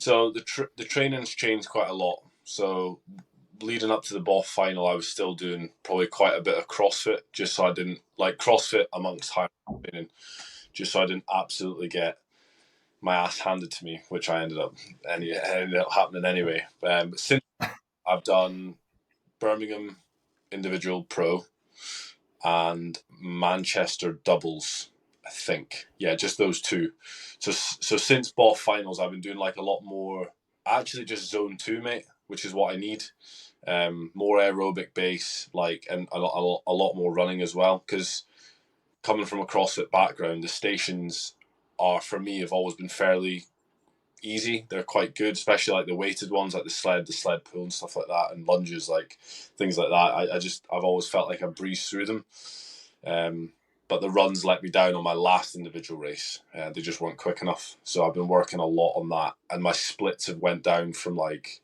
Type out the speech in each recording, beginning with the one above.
So the training's changed quite a lot. So leading up to the BOF final, I was still doing probably quite a bit of CrossFit, just so I didn't like CrossFit amongst high training, just so I didn't absolutely get my ass handed to me, which ended up happening anyway. But since I've done Birmingham individual pro and Manchester doubles, I think. Yeah, just those two. So since BOF finals, I've been doing like a lot more. Actually, just zone 2, mate, which is what I need. More aerobic base, like, and a lot more running as well. Because coming from a CrossFit background, the stations are, for me, have always been fairly easy. They're quite good, especially like the weighted ones, like the sled pull and stuff like that, and lunges, like things like that. I've always felt like I breezed through them. But the runs let me down on my last individual race. They just weren't quick enough. So I've been working a lot on that, and my splits have went down from like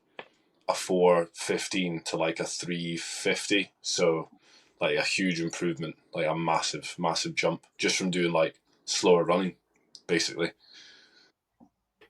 a 4:15 to like a 3:50. So like a huge improvement, like a massive jump just from doing like slower running, basically.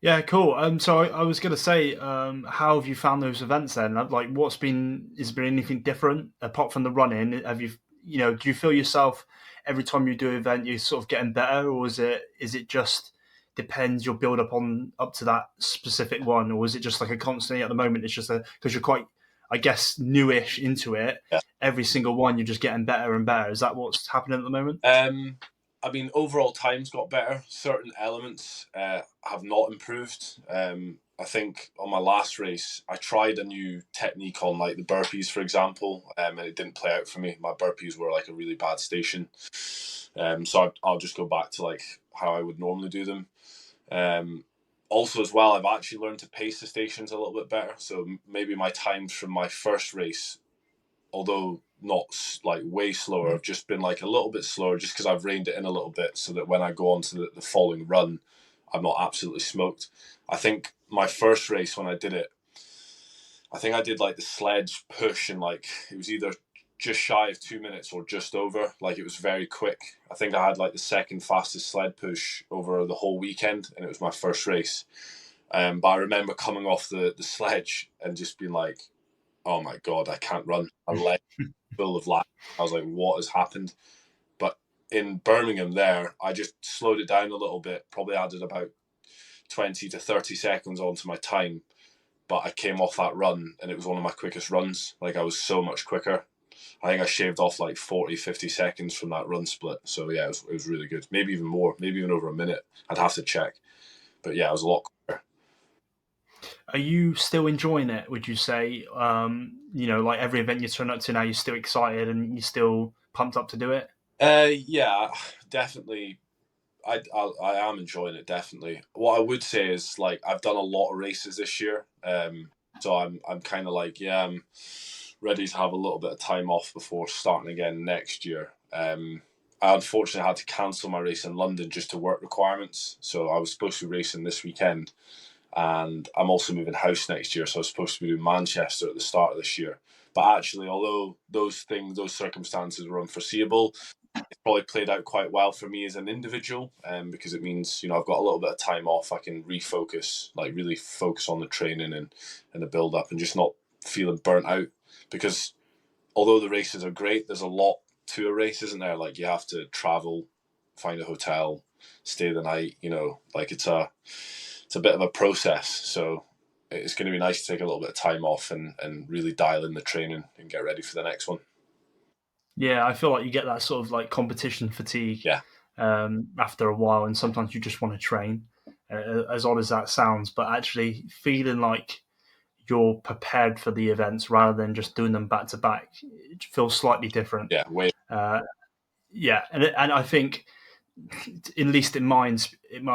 Yeah, cool. So I was going to say, how have you found those events then? Like, has there been anything different apart from the running? Have you, do you feel yourself every time you do an event, you're sort of getting better, or is it just depends your build up to that specific one, or is it just like a constant at the moment? It's just because you're quite, I guess, newish into it. Yeah. Every single one, you're just getting better and better. Is that what's happening at the moment? I mean, overall time's got better. Certain elements have not improved. I think on my last race, I tried a new technique on like the burpees, for example, and it didn't play out for me. My burpees were like a really bad station. So I'll just go back to like how I would normally do them. Also, as well, I've actually learned to pace the stations a little bit better. So maybe my times from my first race, although not like way slower, have just been like a little bit slower, just because I've reined it in a little bit, so that when I go on to the following run, I'm not absolutely smoked. I think my first race when I did it, I think I did like the sledge push, and like it was either just shy of 2 minutes or just over. Like it was very quick. I think I had like the second fastest sled push over the whole weekend, and it was my first race. But I remember coming off the sledge and just being like, oh my God, I can't run. My leg full of lag. I was like, what has happened? But in Birmingham there, I just slowed it down a little bit, probably added about 20 to 30 seconds onto my time. But I came off that run and it was one of my quickest runs. Like I was so much quicker. I think I shaved off like 40, 50 seconds from that run split. So yeah, it was really good. Maybe even more, maybe even over a minute. I'd have to check. But yeah, it was a lot quicker. Are you still enjoying it? Would you say, like every event you turn up to now, you're still excited and you're still pumped up to do it? Yeah, definitely. I am enjoying it, definitely. What I would say is like I've done a lot of races this year, so I'm kind of like, yeah, I'm ready to have a little bit of time off before starting again next year. I unfortunately had to cancel my race in London just to work requirements, so I was supposed to be racing this weekend, and I'm also moving house next year, so I was supposed to be doing Manchester at the start of this year. But actually, although those circumstances were unforeseeable, it's probably played out quite well for me as an individual, because it means I've got a little bit of time off. I can refocus, like really focus on the training and the build up, and just not feeling burnt out. Because although the races are great, there's a lot to a race, isn't there? Like you have to travel, find a hotel, stay the night. Like it's a bit of a process. So it's going to be nice to take a little bit of time off and really dial in the training and get ready for the next one. Yeah, I feel like you get that sort of like competition fatigue Yeah. after a while, and sometimes you just want to train, as odd as that sounds, but actually feeling like you're prepared for the events rather than just doing them back to back, it feels slightly different. Yeah. Way. Uh, yeah, and I think, at least in my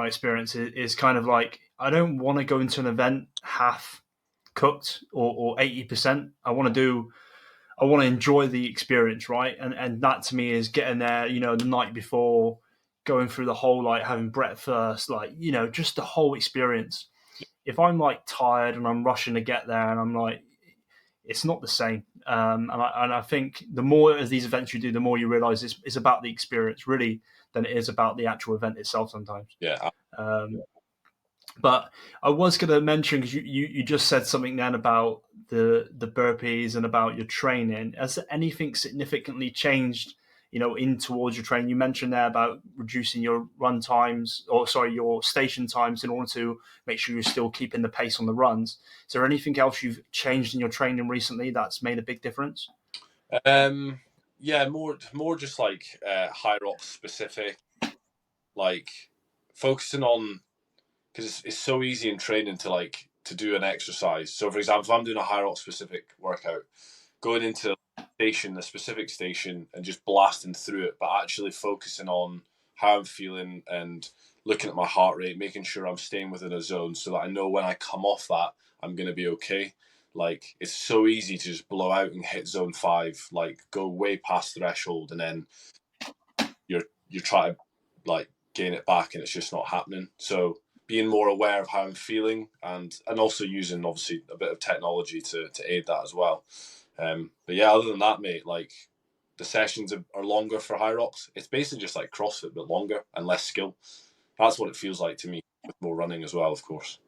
experience, is kind of like I don't want to go into an event half cooked or 80%. I want to enjoy the experience, right? And that to me is getting there, the night before, going through the whole like having breakfast, like just the whole experience. If I'm like tired and I'm rushing to get there, and I'm like, it's not the same. And I think the more of these events you do, the more you realize it's about the experience really than it is about the actual event itself sometimes. Yeah. Um, But I was going to mention, because you just said something then about the burpees and about your training. Has anything significantly changed, in towards your training? You mentioned there about reducing your run times, or sorry, your station times, in order to make sure you're still keeping the pace on the runs. Is there anything else you've changed in your training recently that's made a big difference? Yeah, more just like HYROX specific, like focusing on, because it's so easy in training to like to do an exercise. So for example, if I'm doing a HYROX specific workout, going into a specific station, and just blasting through it, but actually focusing on how I'm feeling and looking at my heart rate, making sure I'm staying within a zone so that I know when I come off that, I'm going to be okay. Like, it's so easy to just blow out and hit zone 5, like go way past threshold, and then you're trying to like gain it back, and it's just not happening. So being more aware of how I'm feeling, and also using obviously a bit of technology to aid that as well. But yeah, other than that, mate, like the sessions are longer for HYROX. It's basically just like CrossFit, but longer and less skill. That's what it feels like to me, with more running as well, of course.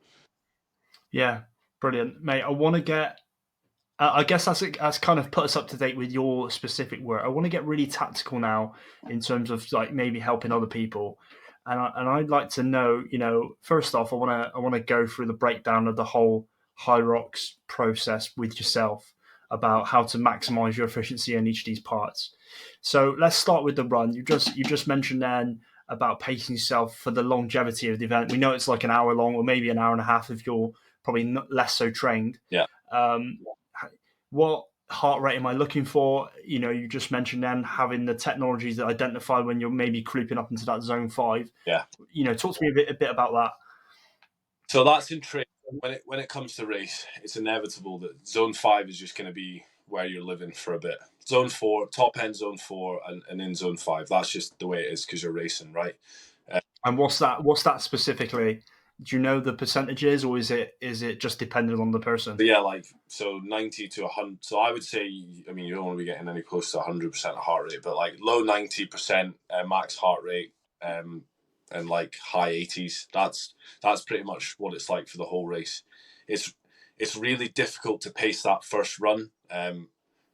Yeah, brilliant, mate. I want to get. I guess that's kind of put us up to date with your specific work. I want to get really tactical now in terms of like maybe helping other people, and I'd like to know, first off, I want to go through the breakdown of the whole HYROX process with yourself about how to maximize your efficiency in each of these parts. So let's start with the run. You just mentioned then about pacing yourself for the longevity of the event. We know it's like an hour long or maybe an hour and a half if you're probably less so trained. Yeah, Um, what heart rate am I looking for? You just mentioned then having the technologies that identify when you're maybe creeping up into that zone 5. yeah. Talk to me a bit about that. So that's in training. When it comes to race, it's inevitable that zone 5 is just going to be where you're living for a bit. Zone 4, top end zone 4, and in zone 5. That's just the way it is because you're racing, right? And what's that specifically? Do you know the percentages, or is it just dependent on the person? But yeah, like so 90 to 100. So I would say, I mean, you don't want to be getting any close to 100% heart rate, but like low 90% max heart rate, um, and like high 80s. That's pretty much what it's like for the whole race. It's it's really difficult to pace that first run.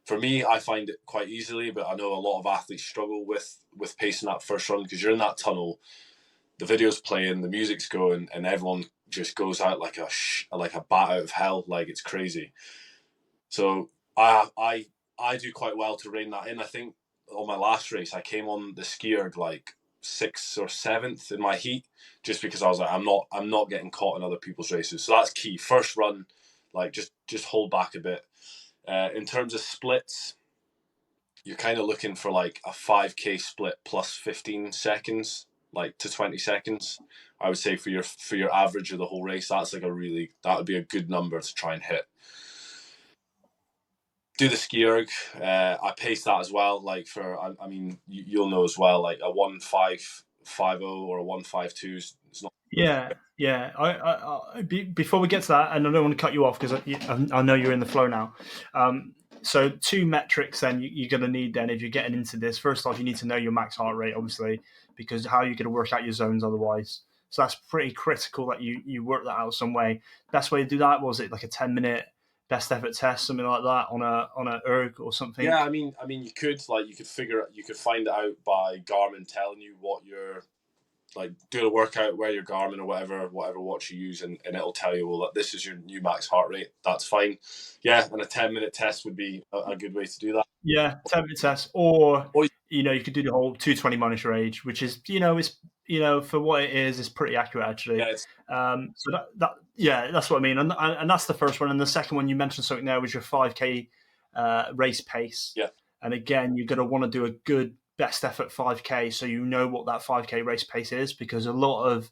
For me, I find it quite easily, but I know a lot of athletes struggle with pacing that first run because you're in that tunnel, the video's playing, the music's going, and everyone just goes out like a bat out of hell, like it's crazy. So I do quite well to rein that in. I think on my last race, I came on the skier like 6th or 7th in my heat, just because I was like, I'm not getting caught in other people's races. So that's key. First run, like just hold back a bit. In terms of splits, you're kind of looking for like a 5K split plus 15 seconds, like to 20 seconds. I would say for your average of the whole race, that would be a good number to try and hit. Do the ski erg. I pace that as well. Like I mean, you'll know as well. Like a 1.550 or a 1.52 is not. Yeah, yeah. Before we get to that, and I don't want to cut you off because I know you're in the flow now. So two metrics then you're going to need then if you're getting into this. First off, you need to know your max heart rate, obviously, because how are you going to work out your zones otherwise? So that's pretty critical that you work that out some way. Best way to do that, was it like a 10-minute best effort test, something like that on a erg or something? Yeah, I mean, you could find it out by Garmin telling you what your, like, do a workout, wear your Garmin or whatever watch you use, and it'll tell you, well, that this is your new max heart rate. That's fine. Yeah, and a 10-minute test would be a good way to do that. Yeah, 10-minute test, or Or you could do the whole 220 minus your age, which is is for what it is pretty accurate yeah, actually. it's So that yeah, that's what I mean, and that's the first one. And the second one you mentioned something there was your 5K race pace, yeah. and again you're going to want to do a good best effort 5K, so you know what that 5K race pace is, because a lot of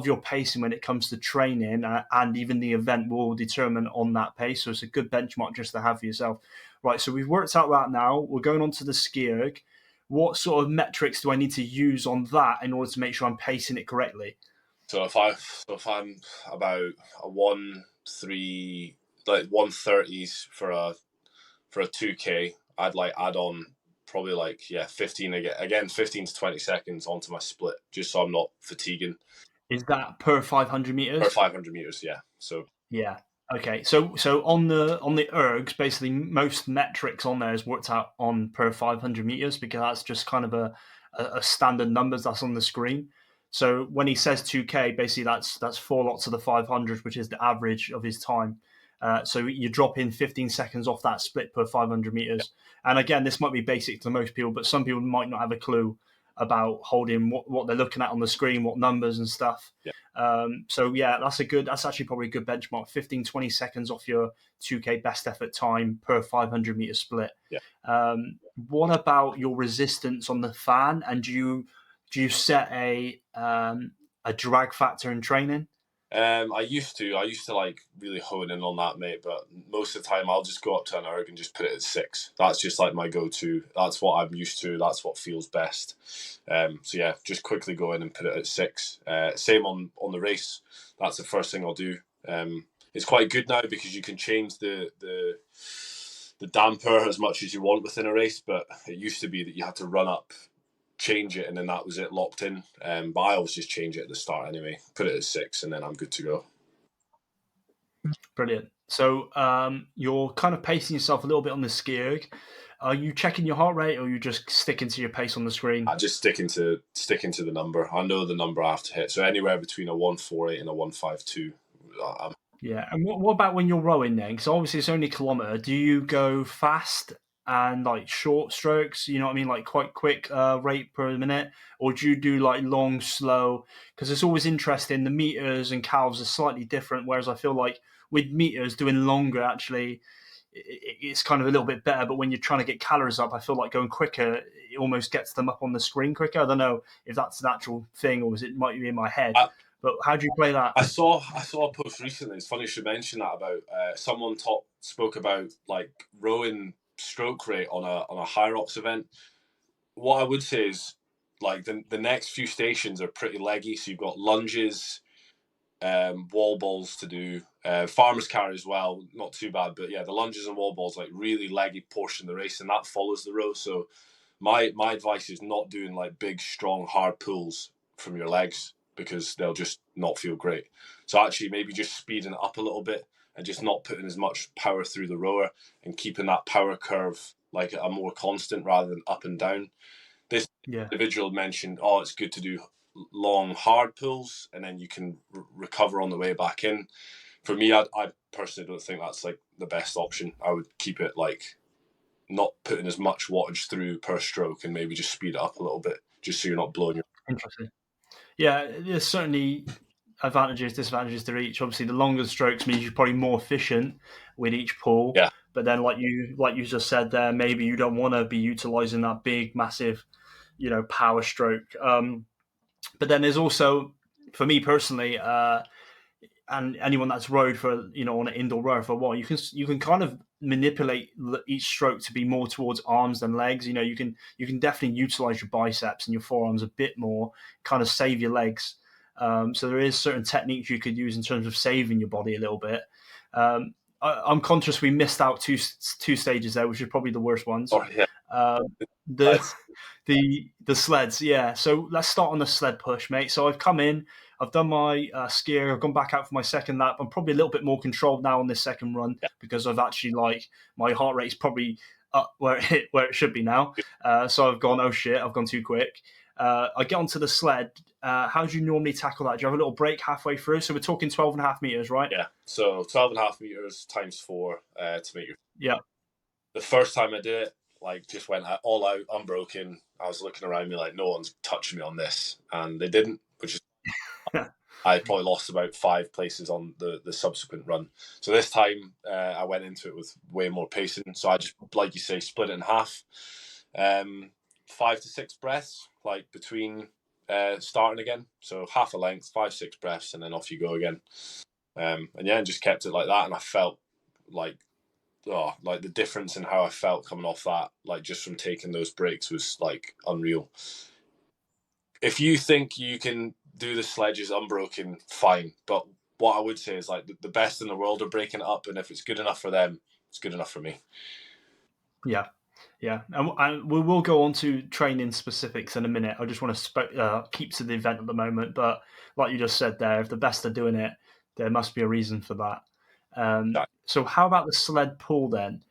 your pacing when it comes to training and even the event will determine on that pace. So it's a good benchmark just to have for yourself. Right, so we've worked out that now. We're going on to the ski erg. What sort of metrics do I need to use on that in order to make sure I'm pacing it correctly? So if I'm about a 1.3, like 1.30s for a 2K, I'd like add on probably like, yeah, 15 again 15 to 20 seconds onto my split, just so I'm not fatiguing. Is that per 500 per meters? 500 meters. Yeah. So Yeah. Okay. So on the ergs, basically most metrics on there is worked out on per 500 meters because that's just kind of a standard numbers that's on the screen. So when he says 2K, basically that's four lots of the 500, which is the average of his time. So you drop in 15 seconds off that split per 500 yeah, meters. And again, this might be basic to most people, but some people might not have a clue about holding what they're looking at on the screen, what numbers and stuff. yeah, So yeah, that's actually probably a good benchmark. 15, 20 seconds off your 2K best effort time per 500 meter split. yeah. What about your resistance on the fan? And do you set a drag factor in training? I used to like really hone in on that, mate. But most of the time, I'll just go up to an erg and just put it at 6. That's just like my go-to. That's what I'm used to. That's what feels best. So yeah, just quickly go in and put it at 6. Same on the race. That's the first thing I'll do. It's quite good now because you can change the damper as much as you want within a race. But it used to be that you had to run up, change it, and then that was it, locked in. But I always just change it at the start anyway. Put it at 6, and then I'm good to go. Brilliant. So you're kind of pacing yourself a little bit on the ski erg. Are you checking your heart rate, or are you just sticking to your pace on the screen? I just sticking to the number. I know the number I have to hit. So anywhere between a 148 and a 152. I'm, Yeah. And what about when you're rowing then? Because obviously it's only a kilometre. Do you go fast and like short strokes? You know what I mean? Like quite quick rate per minute? Or do you do like long, slow? Because it's always interesting. The meters and calves are slightly different. Whereas I feel like with meters, doing longer actually, it's kind of a little bit better. But when you're trying to get calories up, I feel like going quicker, it almost gets them up on the screen quicker. I don't know if that's an actual thing or is it might be in my head. I, But how do you play that? I saw a post recently. It's funny you should mention that about someone spoke about like rowing stroke rate on a HYROX event. What I would say is like the next few stations are pretty leggy. So you've got lunges, wall balls to do, farmers carry as well, not too bad. But yeah, the lunges and wall balls like really leggy portion of the race, and that follows the row. So my advice is not doing like big, strong, hard pulls from your legs because they'll just not feel great. So actually, maybe just speeding it up a little bit and just not putting as much power through the rower and keeping that power curve like a more constant rather than up and down. This Yeah. individual mentioned, oh, it's good to do long, hard pulls and then you can recover on the way back in. For me, I personally don't think that's like the best option. I would keep it like not putting as much wattage through per stroke and maybe just speed it up a little bit just so you're not blowing your. Interesting. Yeah, there's certainly advantages, disadvantages to each. Obviously, the longer strokes means you're probably more efficient with each pull. Yeah. But then, like you just said there, maybe you don't want to be utilizing that big, massive, power stroke. But then there's also, for me personally, and anyone that's rowed for on an indoor rower for a while, you can kind of manipulate each stroke to be more towards arms than legs. You can definitely utilize your biceps and your forearms a bit more, kind of save your legs. So there is certain techniques you could use in terms of saving your body a little bit. I'm conscious we missed out two stages there, which are probably the worst ones. Oh yeah. The the sleds, yeah. So let's start on the sled push, mate. So I've come in, I've done my skier, I've gone back out for my second lap. I'm probably a little bit more controlled now on this second run Yeah. because I've actually my heart rate is probably up where it should be now. So I've gone, oh shit, I've gone too quick. I get onto the sled. How do you normally tackle that? Do you have a little break halfway through? So we're talking 12.5 meters, right? Yeah. So 12.5 meters times 4 to make your. Yeah. The first time I did it, like just went all out, unbroken. I was looking around me like no one's touching me on this, and they didn't, which is I probably lost about 5 places on the subsequent run. So this time I went into it with way more pacing. So I just, like you say, split it in half. 5 to 6 breaths, like between starting again. So half a length, 5, 6 breaths, and then off you go again. And yeah, and just kept it like that. And I felt like, like the difference in how I felt coming off that, like just from taking those breaks was like unreal. If you think you can do the sledges unbroken, fine. But what I would say is like the best in the world are breaking it up, and if it's good enough for them, it's good enough for me. Yeah. Yeah, and we will go on to training specifics in a minute. I just want to keep to the event at the moment. But like you just said there, if the best are doing it, there must be a reason for that. Yeah, So how about the sled pull then?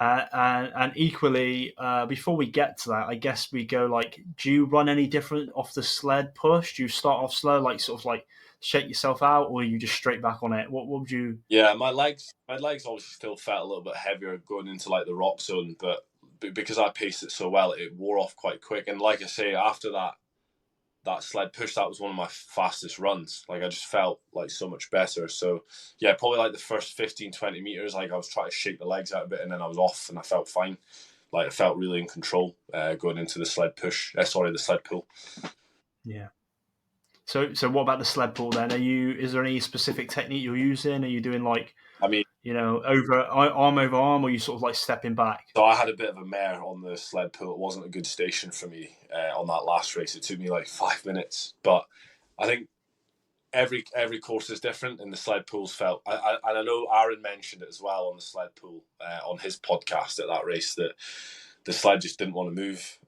And equally, before we get to that, I guess we go like, do you run any different off the sled push? Do you start off slow, like sort of like shake yourself out, or are you just straight back on it? What would you? yeah. My legs obviously still felt a little bit heavier going into like the rock zone, but because I paced it so well, it wore off quite quick. And like I say, after that sled push, that was one of my fastest runs. Like I just felt like so much better. So yeah, probably like the first 15, 20 meters, like I was trying to shake the legs out a bit, and then I was off and I felt fine. Like I felt really in control going into the sled push. The sled pull. Yeah. So what about the sled pull then? Is there any specific technique you're using? Are you doing like, I mean, over arm over arm, or are you sort of like stepping back? so I had a bit of a mare on the sled pull. It wasn't a good station for me on that last race. It took me like 5 minutes, but I think every course is different, and the sled pulls felt. And I know Aaron mentioned it as well on the sled pull on his podcast at that race that the sled just didn't want to move.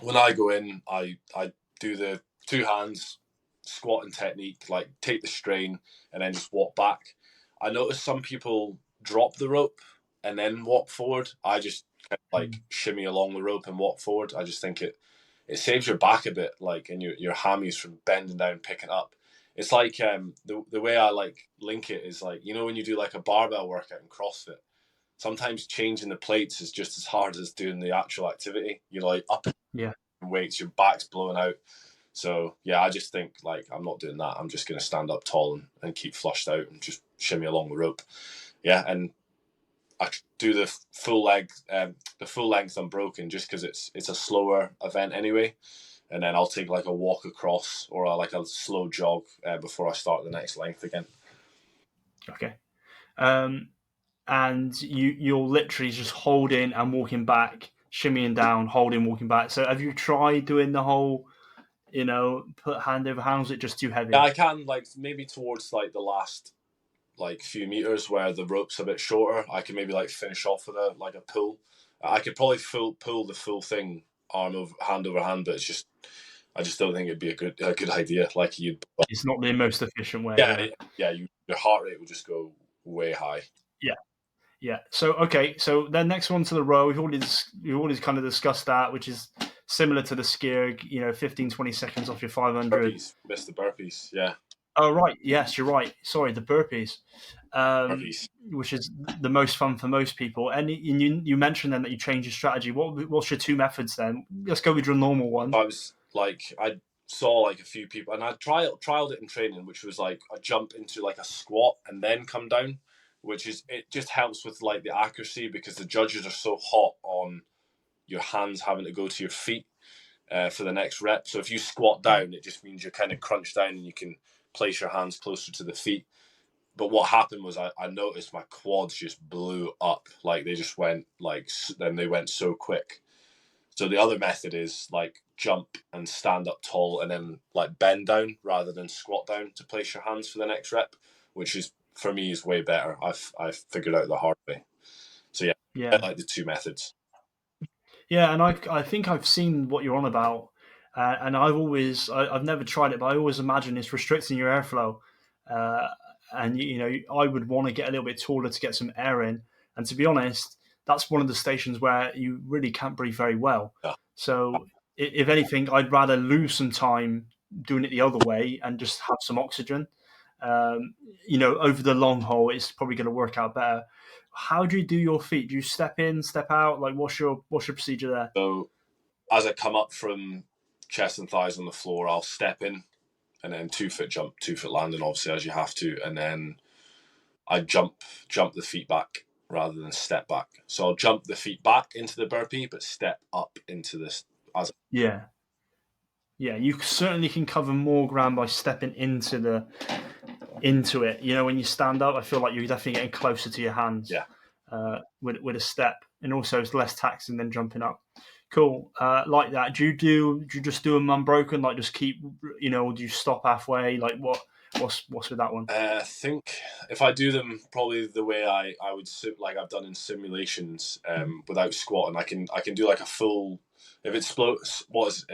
When I go in, I do the two hands squatting technique, like take the strain and then just walk back. I noticed some people drop the rope and then walk forward. I just kind of like shimmy along the rope and walk forward. I just think it saves your back a bit, like, and your hammies from bending down, picking up. It's like the way I like link it is like, when you do like a barbell workout in CrossFit, sometimes changing the plates is just as hard as doing the actual activity. You're like up Yeah. weights, your back's blowing out. So yeah, I just think like I'm not doing that. I'm just going to stand up tall and keep flushed out and just shimmy along the rope. Yeah, and I do the full length unbroken just because it's a slower event anyway. And then I'll take like a walk across or like a slow jog before I start the next length again. Okay. And you're literally just holding and walking back, shimmying down, holding, walking back. So have you tried doing the whole, put hand over hand? Was it just too heavy? Yeah, I can like maybe towards like the last like few meters where the rope's a bit shorter. I can maybe like finish off with a pull. I could probably pull the full thing hand over hand, but I just don't think it'd be a good idea. Like It's not the most efficient way. yeah, your heart rate will just go way high. Yeah. Yeah. So okay. So then next one to the row. We've already kind of discussed that, which is similar to the skier. 15, 20 seconds off your 500. Burpees, missed the burpees. Yeah, Oh right. Yes, you're right. Sorry, the burpees, burpees. which is the most fun for most people. And you mentioned then that you changed your strategy. What's your two methods then? Let's go with your normal one. I saw like a few people, and I trialed it in training, which was like a jump into like a squat and then come down, it just helps with like the accuracy because the judges are so hot on your hands having to go to your feet for the next rep. So if you squat down, it just means you're kind of crunched down and you can place your hands closer to the feet. But what happened was I noticed my quads just blew up. Like they just went then they went so quick. So the other method is like jump and stand up tall and then like bend down rather than squat down to place your hands for the next rep, which is for me is way better. I've figured out the hard way. So yeah, I Yeah. like the two methods. Yeah, and I think I've seen what you're on about, and I've never tried it, but I always imagine it's restricting your airflow, uh, and I would want to get a little bit taller to get some air in, and to be honest, that's one of the stations where you really can't breathe very well. Yeah. So if anything, I'd rather lose some time doing it the other way and just have some oxygen. Um, over the long haul, it's probably going to work out better. How do you do your feet? Do you step in, step out? Like, what's your procedure there? So as I come up from chest and thighs on the floor, I'll step in and then 2 foot jump, 2 foot landing, obviously as you have to, and then I jump the feet back rather than step back. So I'll jump the feet back into the burpee, but step up into this as Yeah, yeah. You certainly can cover more ground by stepping into it. When you stand up, I feel like you're definitely getting closer to your hands. Yeah. With a step, and also it's less taxing than jumping up. Cool, like that. Do you just do them unbroken? Like just keep, do you stop halfway? Like What's with that one? I think if I do them probably the way I would like I've done in simulations, without squatting, I can do like a full. If it's what is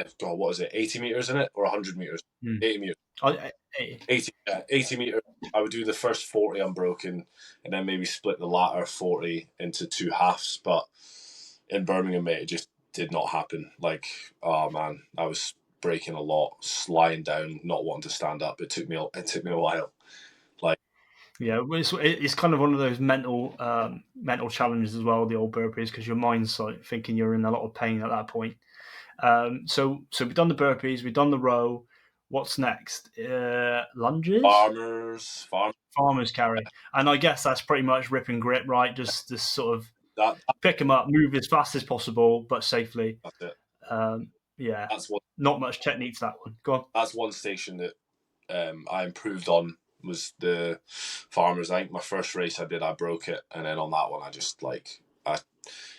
it, 80 meters in it or 100 meters? Hmm. 80 meters. I, 80 meters. I would do the first 40 unbroken, and then maybe split the latter 40 into two halves. But in Birmingham, mate, it just did not happen. Like, oh man, I was breaking a lot, lying down, not wanting to stand up. It took me a while. Like, Yeah, it's kind of one of those mental challenges as well. The old burpees, because your mind's like thinking you're in a lot of pain at that point. So we've done the burpees, we've done the row. What's next? Lunges, farmers, farmers carry, and I guess that's pretty much rip and grip, right? Just sort of that pick them up, move as fast as possible, but safely. that's it. Yeah, That's one. not much technique to that one. Go on. That's one station that I improved on, was the farmers. I think my first race I did, I broke it, and then on that one, I just like I.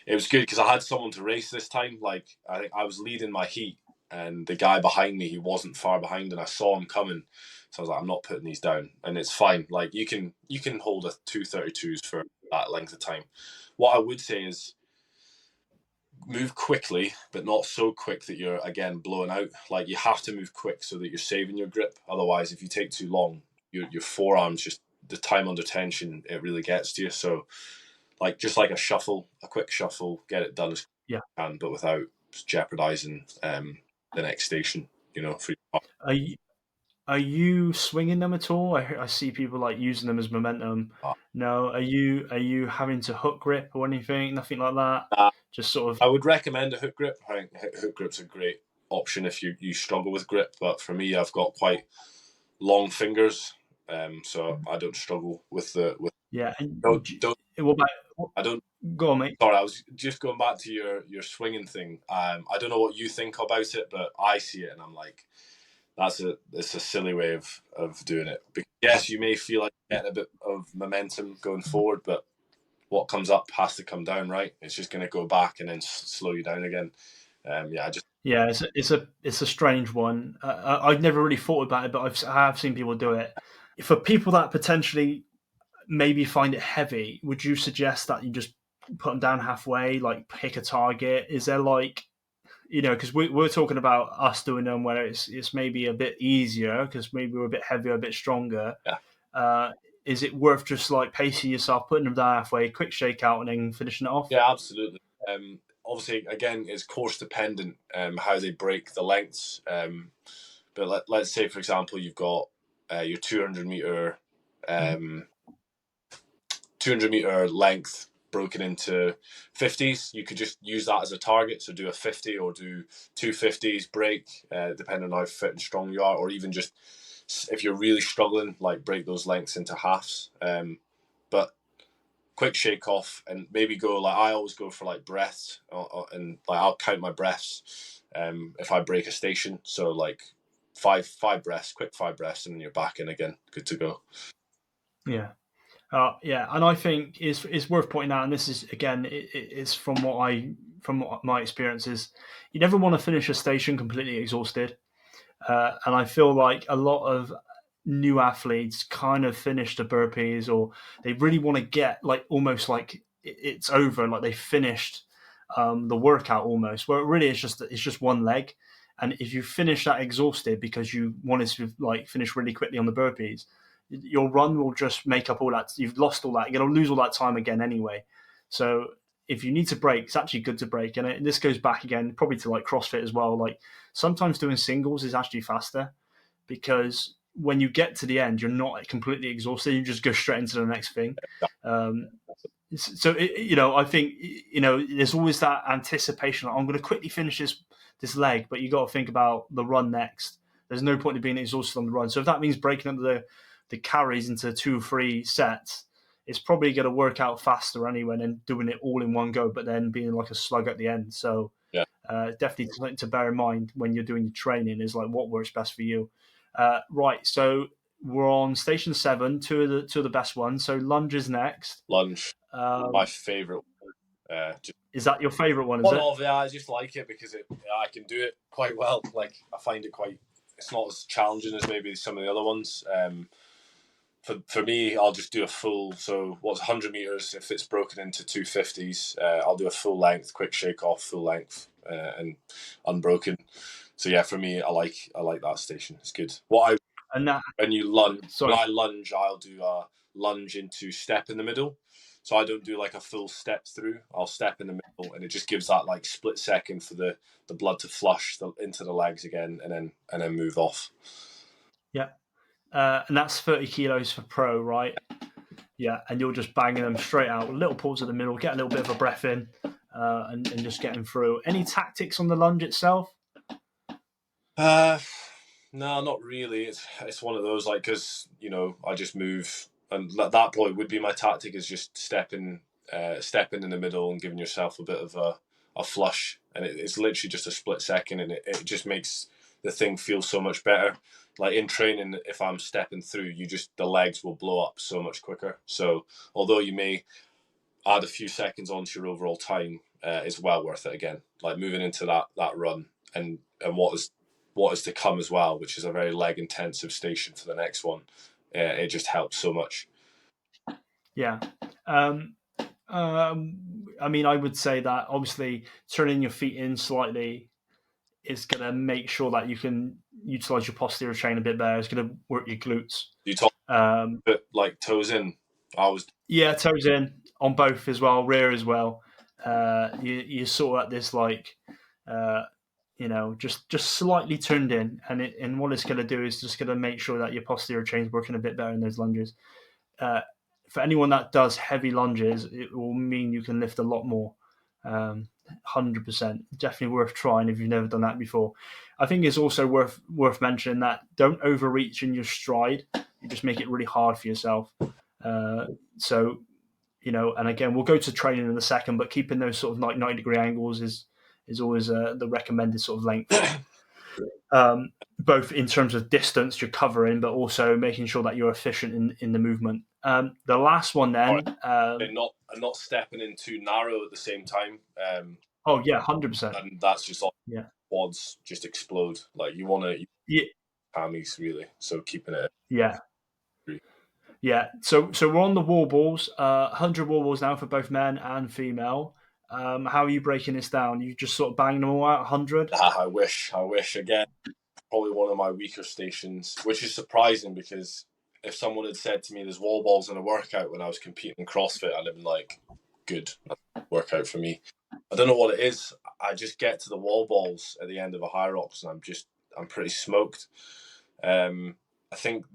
It was good because I had someone to race this time. Like, I think I was leading my heat, and the guy behind me, he wasn't far behind, and I saw him coming. So I was like, I'm not putting these down, and it's fine. Like, you can hold a 2:32s for that length of time. What I would say is move quickly, but not so quick that you're again blowing out. Like, you have to move quick so that you're saving your grip. Otherwise, if you take too long, your forearms, just the time under tension, it really gets to you. So, like, just like a quick shuffle, get it done as quick Yeah. as you can, but without jeopardizing the next station. For your Are you, are you swinging them at all? I see people like using them as momentum. partner. No, are you having to hook grip or anything? Nothing like that. Uh, Just sort of I would recommend a hook grip. I think hook grip's a great option if you struggle with grip. But for me, I've got quite long fingers, so I don't struggle with the with. yeah. And Don't what about, I don't. go on, mate. Sorry, I was just going back to your swinging thing. I don't know what you think about it, but I see it and I'm like, it's a silly way of doing it. Because yes, you may feel like you're getting a bit of momentum going forward, but what comes up has to come down, right? It's just going to go back and then slow you down again. Yeah, I just Yeah, it's a strange one. I've never really thought about it, but I have seen people do it. For people that potentially maybe find it heavy, would you suggest that you just put them down halfway, like pick a target? Is there like, because we're talking about us doing them where it's maybe a bit easier because maybe we're a bit heavier, a bit stronger. yeah. Uh, is it worth just like pacing yourself, putting them down halfway, quick shake out, and then finishing it off? Yeah, absolutely. Obviously, again, it's course dependent, how they break the lengths. But let's say, for example, you've got your 200 meter length broken into 50s. You could just use that as a target. So do a 50 or do two 50s, break, depending on how fit and strong you are, or even just if you're really struggling, like break those lengths into halves. But quick shake off and maybe go, like, I always go for like breaths, and like I'll count my breaths if I break a station. So like five breaths, quick 5 breaths, and then you're back in again, good to go. Yeah. Yeah, and I think it's worth pointing out, and this is again, it's from what my experience is, you never want to finish a station completely exhausted, and I feel like a lot of new athletes kind of finish the burpees, or they really want to get like almost like it's over, like they finished the workout almost. Where it really is just one leg, and if you finish that exhausted because you wanted to like finish really quickly on the burpees, your run will just make up all that. You've lost all that. You're going to lose all that time again anyway. So if you need to break, it's actually good to break. And this goes back again, probably to like CrossFit as well. Like sometimes doing singles is actually faster because when you get to the end, you're not completely exhausted. You just go straight into the next thing. Um, so I think there's always that anticipation. Like, I'm going to quickly finish this leg, but you got to think about the run next. There's no point in being exhausted on the run. So if that means breaking up the carries into 2 or 3 sets, it's probably going to work out faster anyway than doing it all in one go, but then being like a slug at the end. So Yeah, definitely something to bear in mind when you're doing your training is like what works best for you. Right, so we're on station 7, two of the best ones. So lunges next. lunge, my favorite. Just Is that your favourite one? Is one it? of, yeah, I just like it because I can do it quite well. Like, I find it quite it's not as challenging as maybe some of the other ones. For me, I'll just do a full. So what's 100 meters? If it's broken into 250s, I'll do a full length, quick shake off, full length, and unbroken. So yeah, for me, I like that station. It's good. And that, When you lunge, sorry, when I lunge, I'll do a lunge into step in the middle. So I don't do like a full step through. I'll step in the middle, and it just gives that like split second for the blood to flush into the legs again, and then move off. yeah. And that's 30 kilos for pro, right? Yeah, and you're just banging them straight out. A little pause in the middle, get a little bit of a breath in, and just getting through. Any tactics on the lunge itself? No, not really. It's one of those like because I just move, and that probably would be my tactic is just stepping in the middle and giving yourself a bit of a flush, and it's literally just a split second, and it just makes the thing feel so much better. Like in training, if I'm stepping through, the legs will blow up so much quicker. So although you may add a few seconds onto your overall time, it's well worth it again. Like moving into that run and what is to come as well, which is a very leg intensive station for the next one. It just helps so much. Yeah. I mean, I would say that obviously turning your feet in slightly is going to make sure that you can utilize your posterior chain a bit better. It's going to work your glutes. You talk like toes in. Yeah, toes in on both as well, rear as well. You sort of at this like, just slightly turned in, and what it's going to do is just going to make sure that your posterior chain's working a bit better in those lunges. For anyone that does heavy lunges, it will mean you can lift a lot more. 100%, definitely worth trying if you've never done that before. I think it's also worth mentioning that don't overreach in your stride. You just make it really hard for yourself. So, and again, we'll go to training in a second, but keeping those sort of like 90-degree angles is always the recommended sort of length. Both in terms of distance you're covering, but also making sure that you're efficient in the movement. The last one then, and not stepping in too narrow at the same time. Oh yeah, 100%. And that's just all. Yeah, quads just explode. Like you want to. Yeah. Hammies really. So keeping it. Yeah. Yeah. So we're on the wall balls. 100 wall balls now for both men and female. How are you breaking this down? You just sort of banging them all out 100? I wish again. Probably one of my weaker stations, which is surprising because if someone had said to me there's wall balls in a workout when I was competing in CrossFit, I'd have been like, good, workout for me. I don't know what it is. I just get to the wall balls at the end of a HYROX and I'm pretty smoked. I think,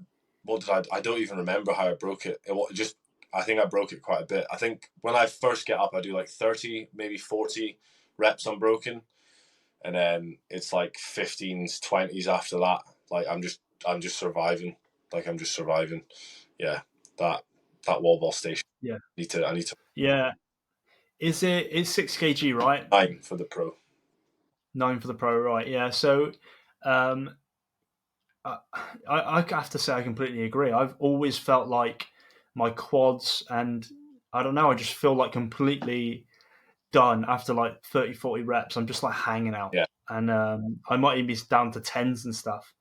I don't even remember how I broke it. I think I broke it quite a bit. I think when I first get up, I do like 30, maybe 40 reps unbroken. And then it's like 15s, 20s after that. Like I'm just surviving. Like I'm just surviving. Yeah, that wall ball station. Yeah, I need to. Yeah, it's 6 kg, right? 9 for the pro. 9 for the pro, right? Yeah. So, I have to say I completely agree. I've always felt like my quads and I don't know. I just feel like completely done after like 30, 40 reps. I'm just like hanging out. Yeah. And I might even be down to 10s and stuff,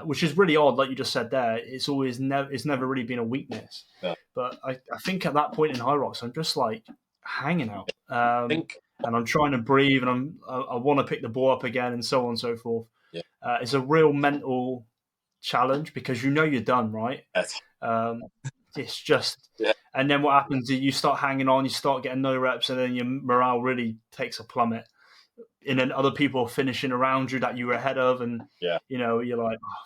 which is really odd. Like you just said there, it's never really been a weakness. Yeah. But I think at that point in HYROX, I'm just like hanging out. And I'm trying to breathe and I want to pick the ball up again and so on and so forth. Yeah. It's a real mental challenge because you're done, right? Yes. It's just, yeah. And then what happens is you start hanging on, you start getting no reps, and then your morale really takes a plummet. And then other people are finishing around you that you were ahead of, and yeah. You're like, oh,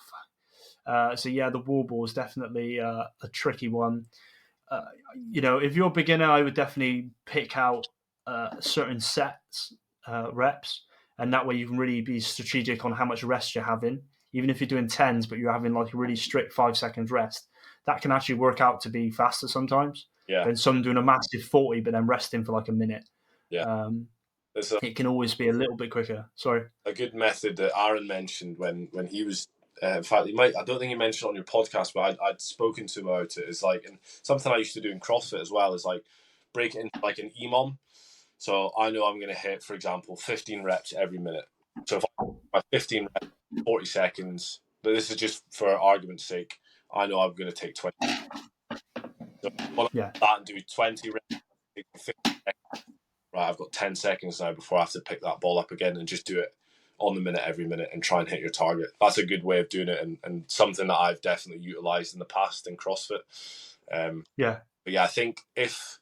fuck. So yeah, the wall ball is definitely a tricky one. If you're a beginner, I would definitely pick out certain sets, reps, and that way you can really be strategic on how much rest you're having. Even if you're doing 10s, but you're having like a really strict 5 seconds rest, that can actually work out to be faster sometimes. Yeah. Than some doing a massive 40, but then resting for like a minute. Yeah. It can always be a little bit quicker. Sorry. A good method that Aaron mentioned when he was, in fact, I don't think he mentioned it on your podcast, but I'd spoken to him about it. Is like, and something I used to do in CrossFit as well is like break it into like an EMOM. So I know I'm going to hit, for example, 15 reps every minute. So if I my 15 reps, 40 seconds, but this is just for argument's sake, I know I'm going to take 20. So I want to Yeah. start and do 20 reps, take 50 seconds. Right, I've got 10 seconds now before I have to pick that ball up again and just do it on the minute every minute and try and hit your target. That's a good way of doing it, and something that I've definitely utilized in the past in CrossFit. Yeah. But yeah, I think if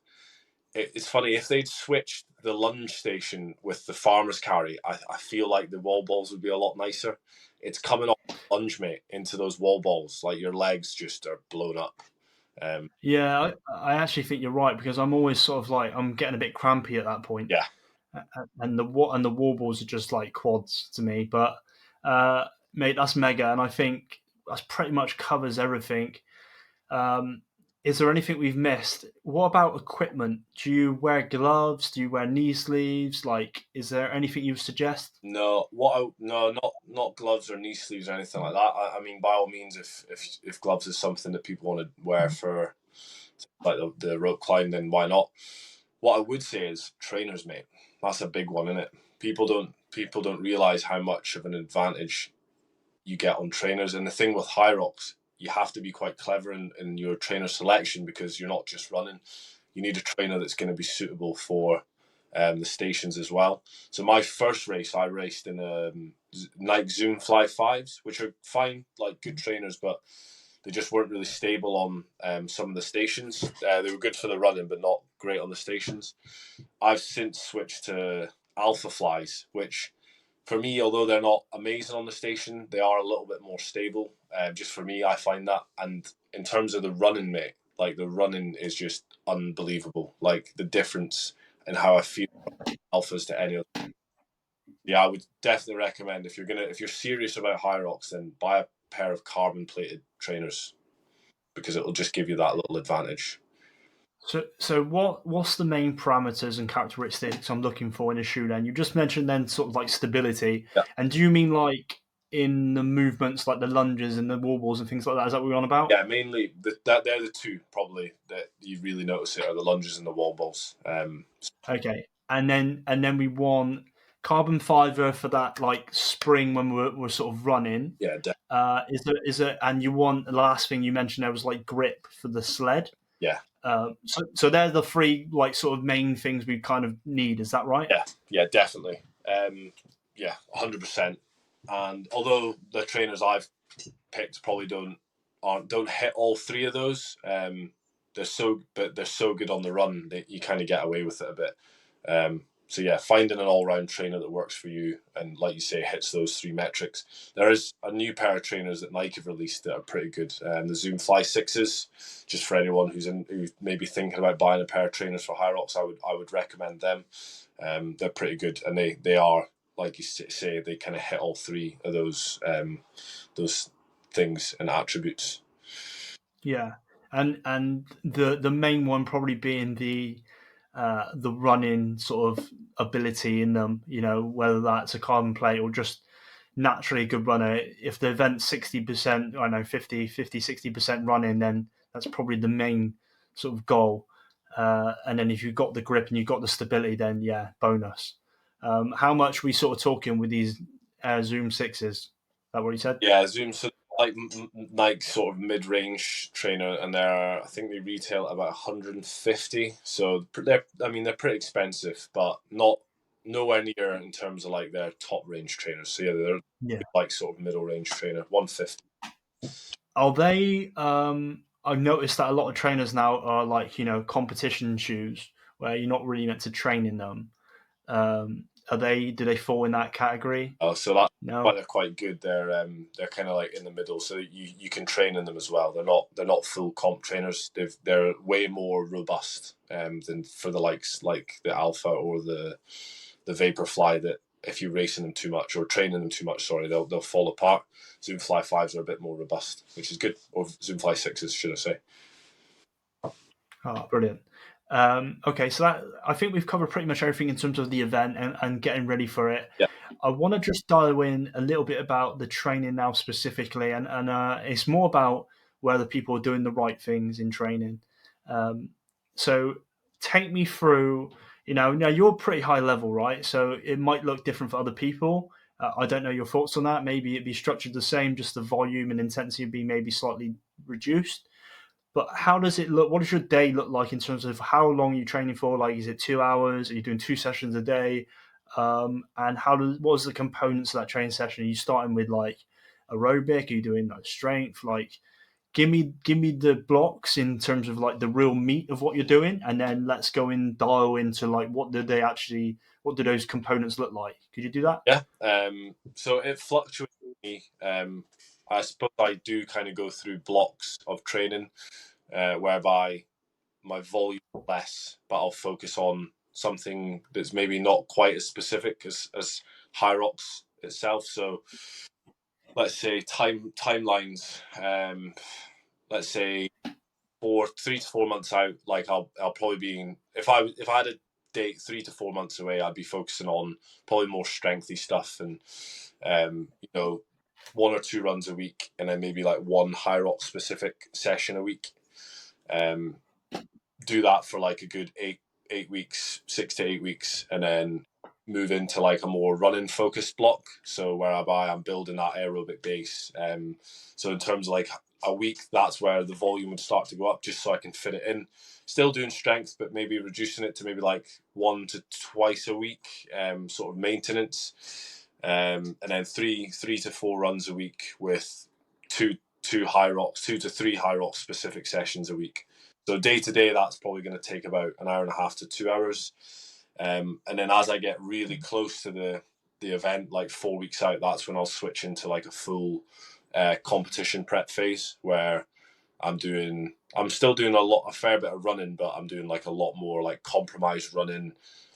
it's funny if they'd switched the lunge station with the farmer's carry, I feel like the wall balls would be a lot nicer. It's coming off lunge, mate, into those wall balls, like your legs just are blown up. Yeah, I actually think you're right because I'm always sort of like I'm getting a bit crampy at that point, Yeah, and the wall balls are just like quads to me. But uh, mate, that's mega, and I think that's pretty much covers everything. Um, is there anything we've missed? What about equipment? Do you wear gloves? Do you wear knee sleeves? Like, is there anything you suggest? no, no, not gloves or knee sleeves or anything like that. I mean, by all means, if gloves is something that people want to wear for like the rope climb, then why not? What I would say is trainers, mate. That's a big one, isn't it? People don't realize how much of an advantage you get on trainers. And the thing with HYROX, you have to be quite clever in your trainer selection because you're not just running. You need a trainer that's going to be suitable for the stations as well. So my first race, I raced in Nike Zoom Fly 5s, which are fine, like good trainers, but they just weren't really stable on some of the stations. They were good for the running, but not great on the stations. I've since switched to Alpha Flies, which for me, although they're not amazing on the station, they are a little bit more stable. Just for me, I find that. And in terms of the running, mate, like the running is just unbelievable. Like the difference in how I feel alphas to any other. Yeah, I would definitely recommend if you're serious about HYROX, then buy a pair of carbon plated trainers because it'll just give you that little advantage. So what's the main parameters and characteristics I'm looking for in a shoe? Then you just mentioned then sort of like stability, Yeah, and do you mean like in the movements like the lunges and the wall balls and things like that? Is that what we're on about? yeah. Mainly that they're the two probably that you really notice it are the lunges and the wall balls. Okay, and then we want carbon fiber for that like spring when we're sort of running. Yeah, Is there and you want the last thing you mentioned there was like grip for the sled. yeah, So they're the three like sort of main things we kind of need. Is that right? yeah, definitely. Yeah, 100%. And although the trainers I've picked probably don't hit all three of those, they're so good on the run that you kind of get away with it a bit. So yeah, finding an all-round trainer that works for you and, like you say, hits those three metrics. There is a new pair of trainers that Nike have released that are pretty good. The Zoom Fly 6s, just for anyone who's maybe thinking about buying a pair of trainers for HYROX, I would recommend them. They're pretty good, and they are, like you say, they kind of hit all three of those things and attributes. Yeah, and the main one probably being the running sort of ability in them. You know, whether that's a carbon plate or just naturally a good runner. If the event's 60%, I know 50, 60% running, then that's probably the main sort of goal. And then if you've got the grip and you've got the stability, then yeah, bonus. How much we sort of talking with these Zoom sixes? Is that what you said? Yeah, Zoom, so like Nike sort of mid-range trainer, and I think they retail at about 150. So they're pretty expensive, but not nowhere near in terms of like their top range trainers. So yeah, they're Yeah. like sort of middle range trainer, 150. Are they? I've noticed that a lot of trainers now are like competition shoes where you're not really meant to train in them. Are they? Do they fall in that category? So that's why No. they're quite good. They're kind of like in the middle, so you can train in them as well. They're not full comp trainers. They're way more robust than for the likes like the Alpha or the Vaporfly. That if you're racing them too much or training them too much, sorry, they'll fall apart. Zoom Fly 5s are a bit more robust, which is good. Or Zoom Fly 6s, should I say? Oh, brilliant. Okay, so that I think we've covered pretty much everything in terms of the event and getting ready for it. Yeah, I want to just dial in a little bit about the training now specifically, and it's more about whether people are doing the right things in training. Um, so take me through. Now you're pretty high level, right? So it might look different for other people. I don't know your thoughts on that. Maybe it'd be structured the same, just the volume and intensity would be maybe slightly reduced. But how does it look? What does your day look like in terms of how long you're training for? Like, is it 2 hours? Are you doing 2 sessions a day? And what is the components of that training session? Are you starting with like aerobic? Are you doing like strength? Like, give me the blocks in terms of like the real meat of what you're doing, and then let's go and dial into like what do those components look like? Could you do that? Yeah. So it fluctuates with me. I suppose I do kind of go through blocks of training, whereby my volume is less, but I'll focus on something that's maybe not quite as specific as HYROX itself. So let's say timelines. Let's say 3 to 4 months out, like I'll probably be if I had a date 3 to 4 months away, I'd be focusing on probably more strengthy stuff and you know, 1 or 2 runs a week, and then maybe like one HYROX specific session a week. Do that for like a good 8 weeks, 6 to 8 weeks, and then move into like a more running focused block. So whereby I'm building that aerobic base. So in terms of like a week, that's where the volume would start to go up, just so I can fit it in. Still doing strength, but maybe reducing it to maybe like 1 to 2 a week, sort of maintenance. And then three to four runs a week with two HYROX, 2 to 3 HYROX specific sessions a week. So day to day, that's probably going to take about an hour and a half to 2 hours. And then as I get really close to the event, like 4 weeks out, that's when I'll switch into like a full competition prep phase where I'm still doing a fair bit of running, but I'm doing like a lot more like compromised running,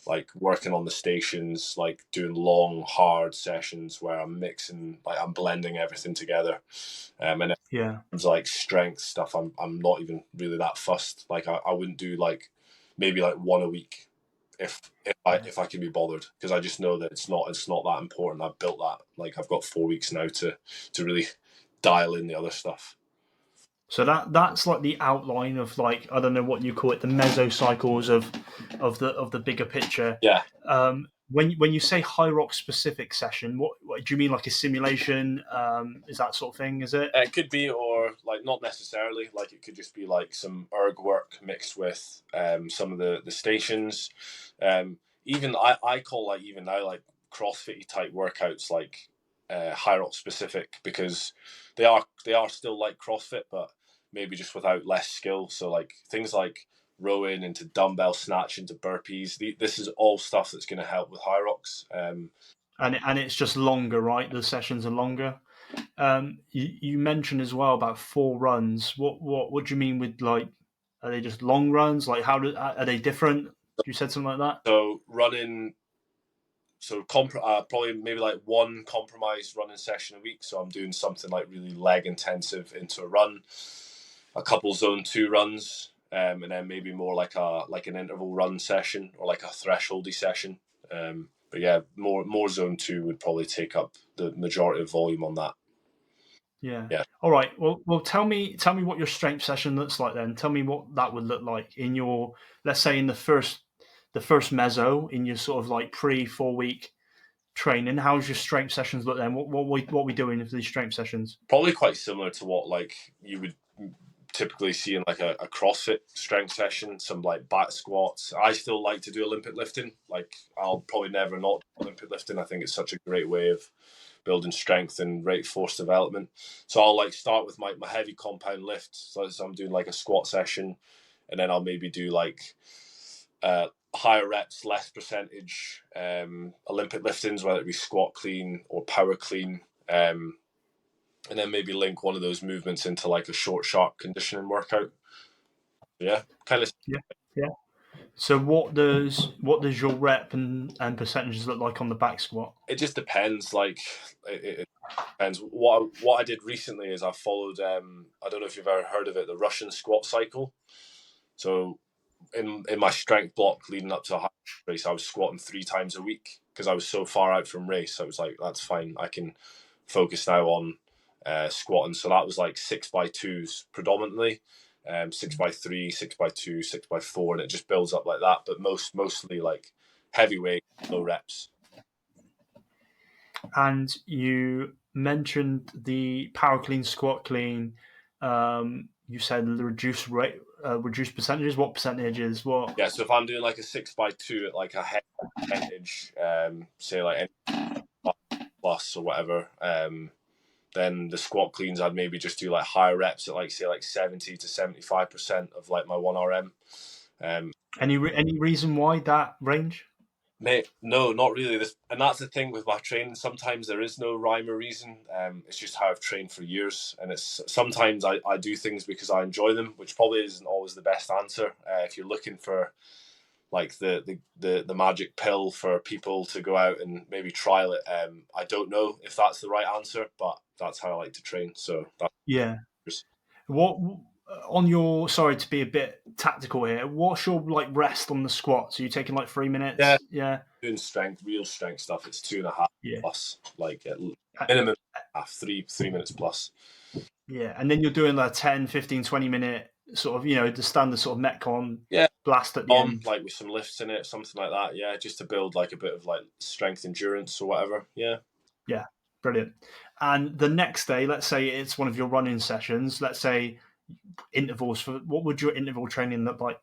like working on the stations, like doing long, hard sessions where I'm mixing, like I'm blending everything together. And Yeah. like strength stuff, I'm not even really that fussed. Like I wouldn't do like maybe like one a week if I can be bothered, because I just know that it's not that important. I've built that. Like I've got 4 weeks now to really dial in the other stuff. So that's like the outline of, like, I don't know what you call it, the mesocycles of the bigger picture. Yeah. When you say HYROX specific session, what do you mean? Like a simulation? Is that sort of thing? Is it? It could be, or like not necessarily. Like it could just be like some erg work mixed with some of the stations. Even I call like even now like CrossFit type workouts like HYROX specific, because they are still like CrossFit, but maybe just without less skill. So like things like rowing into dumbbell snatch into burpees. This is all stuff that's going to help with HYROX. And it's just longer, right? The sessions are longer. You mentioned as well about 4 runs. What do you mean with, like, are they just long runs? Like, are they different? You said something like that. So running, probably maybe like one compromised running session a week. So I'm doing something like really leg intensive into a run, a couple zone 2 runs, and then maybe more like an interval run session or like a thresholdy session. But yeah, more zone 2 would probably take up the majority of volume on that. Yeah. Yeah. All right. Well, tell me what your strength session looks like then. Tell me what that would look like in your, let's say, in the first meso, in your sort of like pre 4 week training. How's your strength sessions look then? What we doing for these strength sessions? Probably quite similar to what like you would typically see in like a CrossFit strength session, some like back squats. I still like to do Olympic lifting. Like I'll probably never not do Olympic lifting. I think it's such a great way of building strength and rate force development. So I'll like start with my heavy compound lift. So I'm doing like a squat session, and then I'll maybe do like higher reps, less percentage Olympic liftings, whether it be squat clean or power clean. And then maybe link one of those movements into like a short, sharp conditioning workout. Yeah, kind of. Yeah. Yeah. So what does your rep and percentages look like on the back squat? It just depends. Like it depends. What I did recently is I followed. I don't know if you've ever heard of it, the Russian squat cycle. So in my strength block leading up to a high race, I was squatting 3 times a week because I was so far out from race. So I was like, that's fine. I can focus now on squatting. So that was like 6x2s predominantly, 6x3, 6x2, 6x4, and it just builds up like that. But mostly like heavyweight, low reps. And you mentioned the power clean, squat clean. You said the reduced rate, reduced percentages. What percentages? What? Yeah, so if I'm doing like a 6x2 at like a head percentage, say like any plus or whatever, then the squat cleans I'd maybe just do like higher reps at like say like 70 to 75% of like my 1 RM. Any reason why that range? Mate, no, not really. And that's the thing with my training. Sometimes there is no rhyme or reason. It's just how I've trained for years, and it's sometimes I do things because I enjoy them, which probably isn't always the best answer. If you're looking for like the magic pill for people to go out and maybe trial it, I don't know if that's the right answer, but that's how I like to train. So Yeah. that's What on your? Sorry to be a bit tactical here. What's your like rest on the squats? Are you taking like 3 minutes? yeah, Yeah. doing strength, real strength stuff. It's 2.5 Yeah. plus, like at Uh, minimum half 3 minutes plus. Yeah. And then you're doing like 10, 15, 20 minute sort of, the standard sort of Metcon Yeah, blast at the end. like with some lifts in it, something like that. Yeah, just to build like a bit of like strength endurance or whatever. Yeah. Yeah. Brilliant. And the next day, let's say it's one of your running sessions, let's say intervals for what would your interval training look like?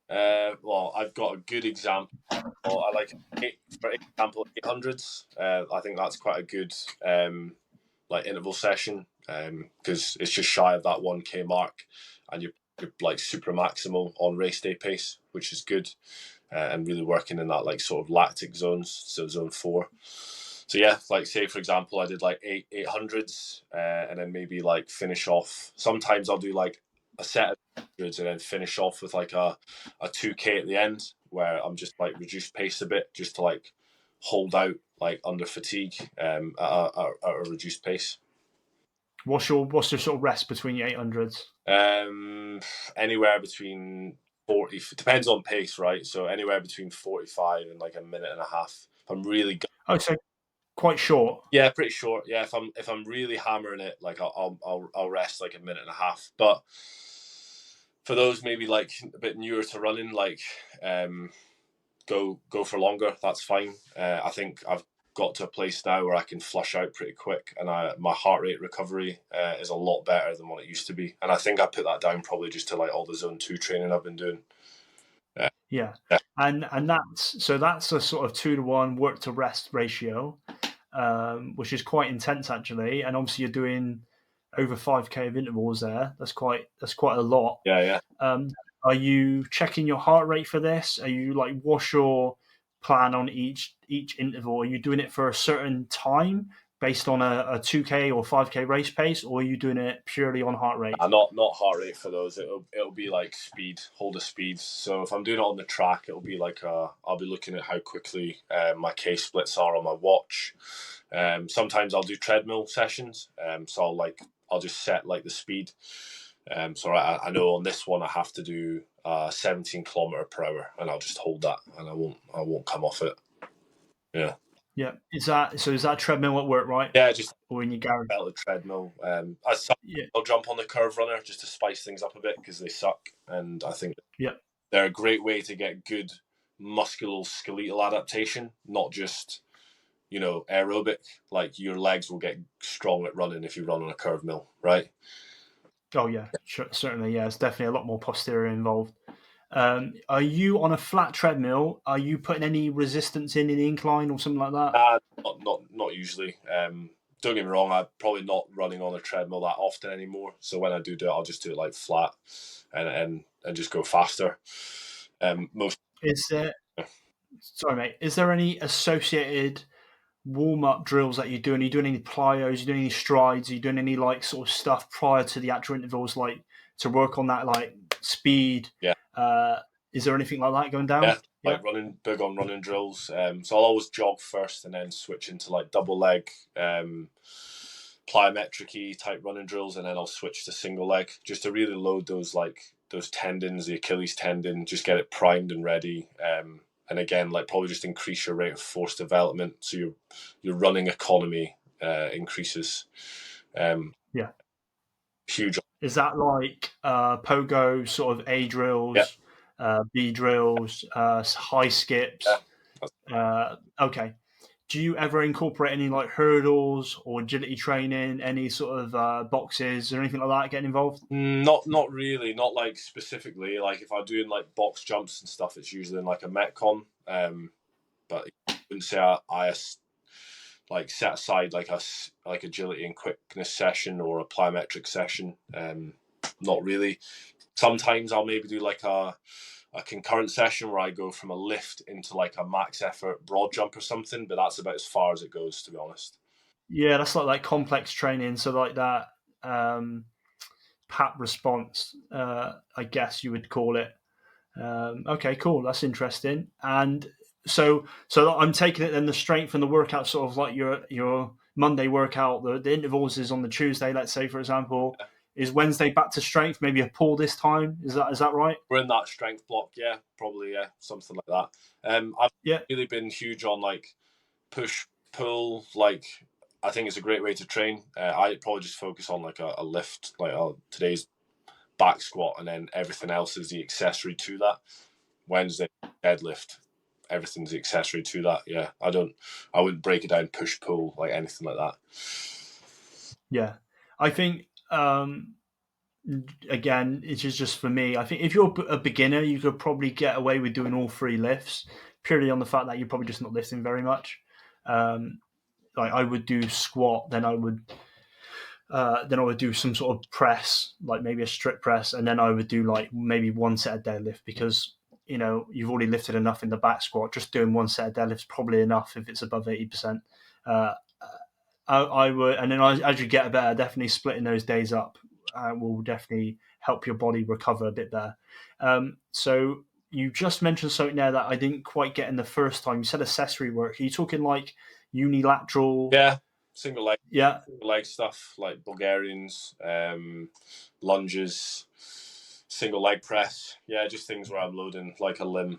Well, I've got a good example. I like for example 800s. I think that's quite a good like interval session because it's just shy of that 1K mark, and you're like super maximal on race day pace, which is good, and really working in that like sort of lactic zones, so zone 4. So yeah, like say for example, I did like 800s, and then maybe like finish off. Sometimes I'll do like a set of hundreds and then finish off with like a 2K at the end where I'm just like reduce pace a bit just to like hold out like under fatigue at a reduced pace. What's your sort of rest between your 800s? Um, Anywhere between 40 depends on pace, right? So anywhere between 45 and like a minute and a half. If I'm really Oh, so quite short. yeah, pretty short. Yeah, if I'm really hammering it, like I'll rest like a minute and a half. But for those maybe like a bit newer to running, like go for longer. That's fine. I think I've got to a place now where I can flush out pretty quick, and my heart rate recovery is a lot better than what it used to be. And I think I put that down probably just to like all the zone 2 training I've been doing. Yeah. Yeah, And that's a sort of 2-to-1 work to rest ratio, which is quite intense actually. And obviously you're doing over 5K of intervals there. That's quite a lot. yeah, yeah. Um, are you checking your heart rate for this? Are you like what's your plan on each interval? Are you doing it for a certain time based on a 2K or 5K race pace, or are you doing it purely on heart rate? Not heart rate for those. It'll be like speed, hold of speed. So if I'm doing it on the track, it'll be like I'll be looking at how quickly my K splits are on my watch. Sometimes I'll do treadmill sessions. So I'll just set like the speed. So I know on this one I have to do 17 kilometer per hour, and I'll just hold that, and I won't come off it. Yeah, Yeah. Is that treadmill at work, right? yeah, just Or in your garage? belt treadmill. Yeah. I'll jump on the curve runner just to spice things up a bit because they suck, and I think Yeah. they're a great way to get good musculoskeletal adaptation, not just aerobic. Like your legs will get strong at running if you run on a curve mill, right? Oh yeah, sure, certainly. Yeah, it's definitely a lot more posterior involved. Are you on a flat treadmill? Are you putting any resistance in the incline or something like that? Not usually. Don't get me wrong. I'm probably not running on a treadmill that often anymore. So when I do it, I'll just do it like flat, and just go faster. Most Is there? Sorry, mate. Is there any associated warm up drills that you're doing? Are you doing any plyos? Are you doing any strides? Are you doing any like sort of stuff prior to the actual intervals, like to work on that like speed? Yeah, Uh, is there anything like that going down? yeah. Yeah. Like running, big on running drills. So I'll always jog first and then switch into like double leg, plyometric-y type running drills, and then I'll switch to single leg just to really load those tendons, the Achilles tendon, just get it primed and ready. And again, like probably just increase your rate of force development, so your running economy increases. Yeah. Huge. Is that like pogo sort of A Yeah, drills, B drills, high yeah. skips? Okay. do you ever incorporate any like hurdles or agility training, any sort of boxes or anything like that getting involved? Not really, not like specifically. Like if I'm doing like box jumps and stuff, it's usually in like a metcon. But I wouldn't say I like set aside like like agility and quickness session or a plyometric session. Not really. Sometimes I'll maybe do like a concurrent session where I go from a lift into like a max effort broad jump or something, but that's about as far as it goes, to be honest. Yeah, that's like complex training. So like that PAP response, I guess you would call it. Okay, cool. That's interesting. And so I'm taking it then the strength and the workout, sort of like your Monday workout, the intervals is on the Tuesday, let's say for example. Is Wednesday back to strength? Maybe a pull this time. Is that right? We're in that strength block, yeah, probably, yeah, something like that. I've Yeah, really been huge on like push pull. Like I think it's a great way to train. I probably just focus on like a lift, like today's back squat, and then everything else is the accessory to that. Wednesday deadlift, everything's the accessory to that. Yeah, I wouldn't break it down push pull like anything like that. yeah. I think again, it's just for me. I think if you're a beginner, you could probably get away with doing all three lifts purely on the fact that you're probably just not lifting very much. Um, like I would do squat, then I would do some sort of press, like maybe a strict press, and then I would do like maybe one set of deadlift because you've already lifted enough in the back squat. Just doing one set of deadlift is probably enough if it's above 80%. Uh, I would, and then as you get better, definitely splitting those days up will definitely help your body recover a bit better. So you just mentioned something there that I didn't quite get in the first time. You said accessory work. Are you talking like unilateral? Yeah, single leg Yeah, stuff like Bulgarians, lunges, single leg press. Yeah, just things where I'm loading like a limb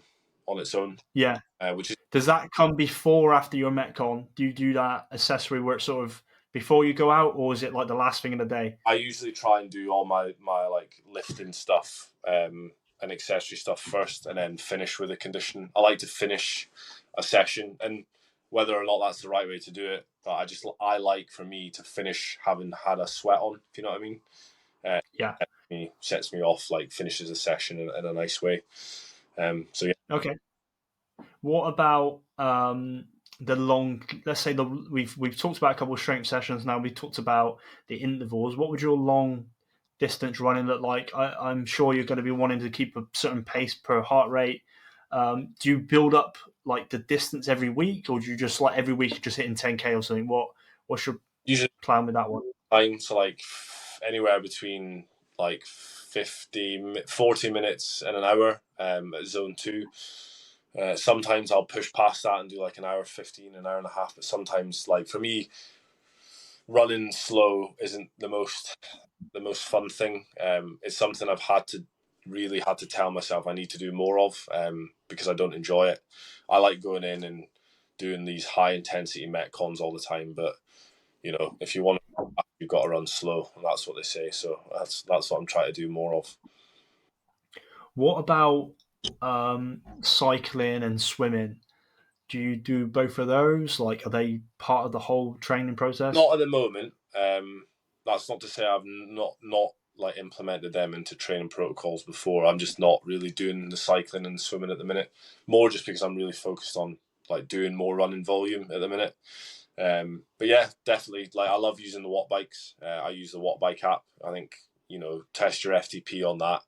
on its own, yeah. which is Does that come before or after your Metcon? Do you do that accessory work sort of before you go out, or is it like the last thing in the day? I usually try and do all my like lifting stuff and accessory stuff first, and then finish with a condition. I like to finish a session, and whether or not that's the right way to do it, but I like for me to finish having had a sweat on. If you know what I mean. Uh, Yeah. sets me off, like finishes a session in a nice way. So yeah, Okay. What about the long? Let's say we've talked about a couple of strength sessions now. We talked about the intervals. What would your long distance running look like? I'm sure you're going to be wanting to keep a certain pace per heart rate. Do you build up like the distance every week, or do you just like every week you're just hitting 10K or something? What's your usually plan with that one? time to like anywhere between like 40 minutes and an hour at zone 2. Sometimes I'll push past that and do like an hour 15, an hour and a half. But sometimes, like for me, running slow isn't the most fun thing. It's something I've really had to tell myself I need to do more of because I don't enjoy it. I like going in and doing these high intensity metcons all the time, but if you want to, you've got to run slow, and that's what they say. So that's what I'm trying to do more of. What about cycling and swimming? Do you do both of those? Like, are they part of the whole training process? Not at the moment. That's not to say I've not like implemented them into training protocols before. I'm just not really doing the cycling and swimming at the minute. More just because I'm really focused on like doing more running volume at the minute. But yeah, definitely. Like I love using the watt bikes. I use the watt bike app. I think test your FTP on that.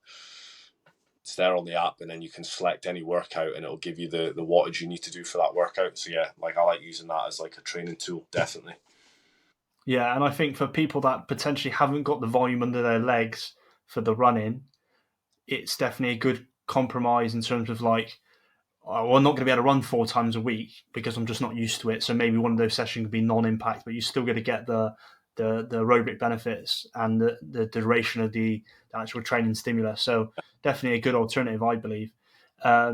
It's there on the app, and then you can select any workout, and it'll give you the wattage you need to do for that workout. So yeah, like I like using that as like a training tool, definitely. Yeah, and I think for people that potentially haven't got the volume under their legs for the running, it's definitely a good compromise in terms of like, oh, I'm not going to be able to run 4 times a week because I'm just not used to it. So maybe one of those sessions could be non-impact, but you're still going to get the aerobic benefits and the duration of the actual training stimulus. So definitely a good alternative, I believe. I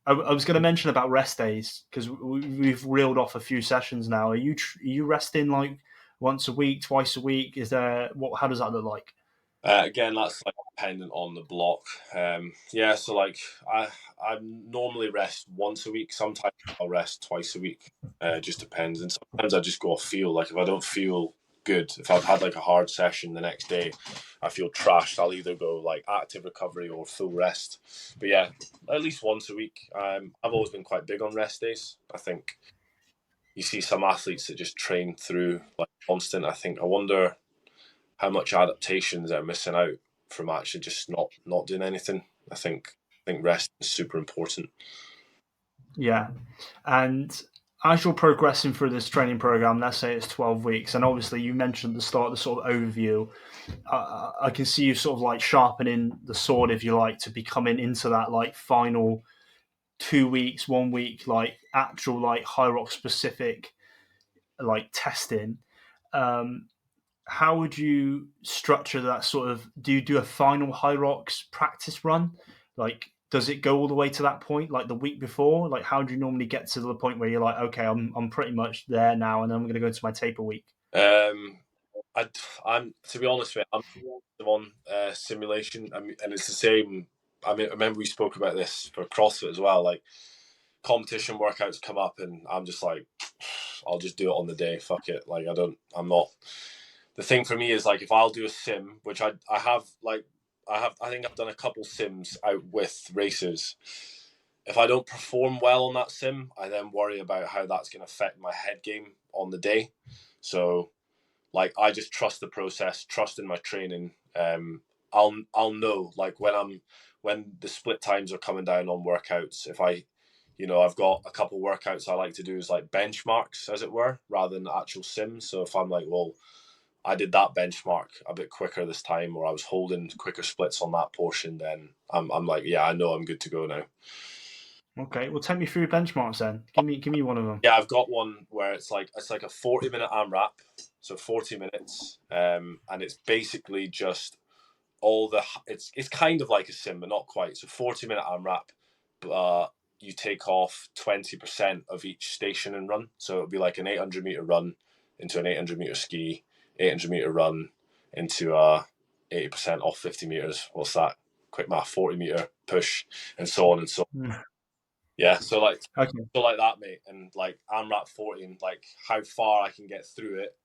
was going to mention about rest days because we've reeled off a few sessions now. Are you resting like once a week, twice a week? Is there what? How does that look like? Again, that's like dependent on the block. Yeah, so like I normally rest once a week. Sometimes I'll rest twice a week. Just depends. And sometimes I just go off feel. Like if I don't feel good, if I've had like a hard session the next day, I feel trashed. I'll either go like active recovery or full rest. But yeah, at least once a week. I've always been quite big on rest days. I think you see some athletes that just train through like constant. I wonder how much adaptations they're missing out from actually just not doing anything. I think rest is super important. Yeah, and as you're progressing through this training program, let's say it's 12 weeks, and obviously you mentioned at the start the sort of overview. I can see you sort of like sharpening the sword, if you like, to be coming into that like final 2 weeks, 1 week, like actual like HYROX specific like testing. Um, how would you structure that sort of? Do you do a final HYROX practice run? Like, does it go all the way to that point, like the week before? Like, how do you normally get to the point where you're like, okay, I'm pretty much there now, and then I'm going to go into my taper week? Um, I'm to be honest with you, I'm on simulation. And it's the same. I mean, I remember we spoke about this for CrossFit as well. Like competition workouts come up, and I'm just like, I'll just do it on the day. Fuck it. Like I'm not. The thing for me is like if I'll do a sim, which I have like I think I've done a couple sims out with racers. If I don't perform well on that sim, I then worry about how that's going to affect my head game on the day. So like I just trust the process, trust in my training. I'll know like when the split times are coming down on workouts. If I've got a couple workouts I like to do as like benchmarks, as it were, rather than actual sims. So if I'm like, well, I did that benchmark a bit quicker this time, or I was holding quicker splits on that portion, then I'm like, yeah, I know I'm good to go now. Okay, well, take me through your benchmarks then. Give me one of them. Yeah, I've got one where it's like a 40-minute AMRAP, so 40 minutes, and it's basically just all the it's kind of like a sim, but not quite. So 40-minute AMRAP, but you take off 20% of each station and run. So it'll be like an 800-meter run into an 800-meter ski, 800-meter run into 80% off 50 meters. What's that? Quick math: 40-meter push, and so on and so on. Mm. Yeah, so like Okay. so like that, mate, and like AMRAP 40, and like how far I can get through it.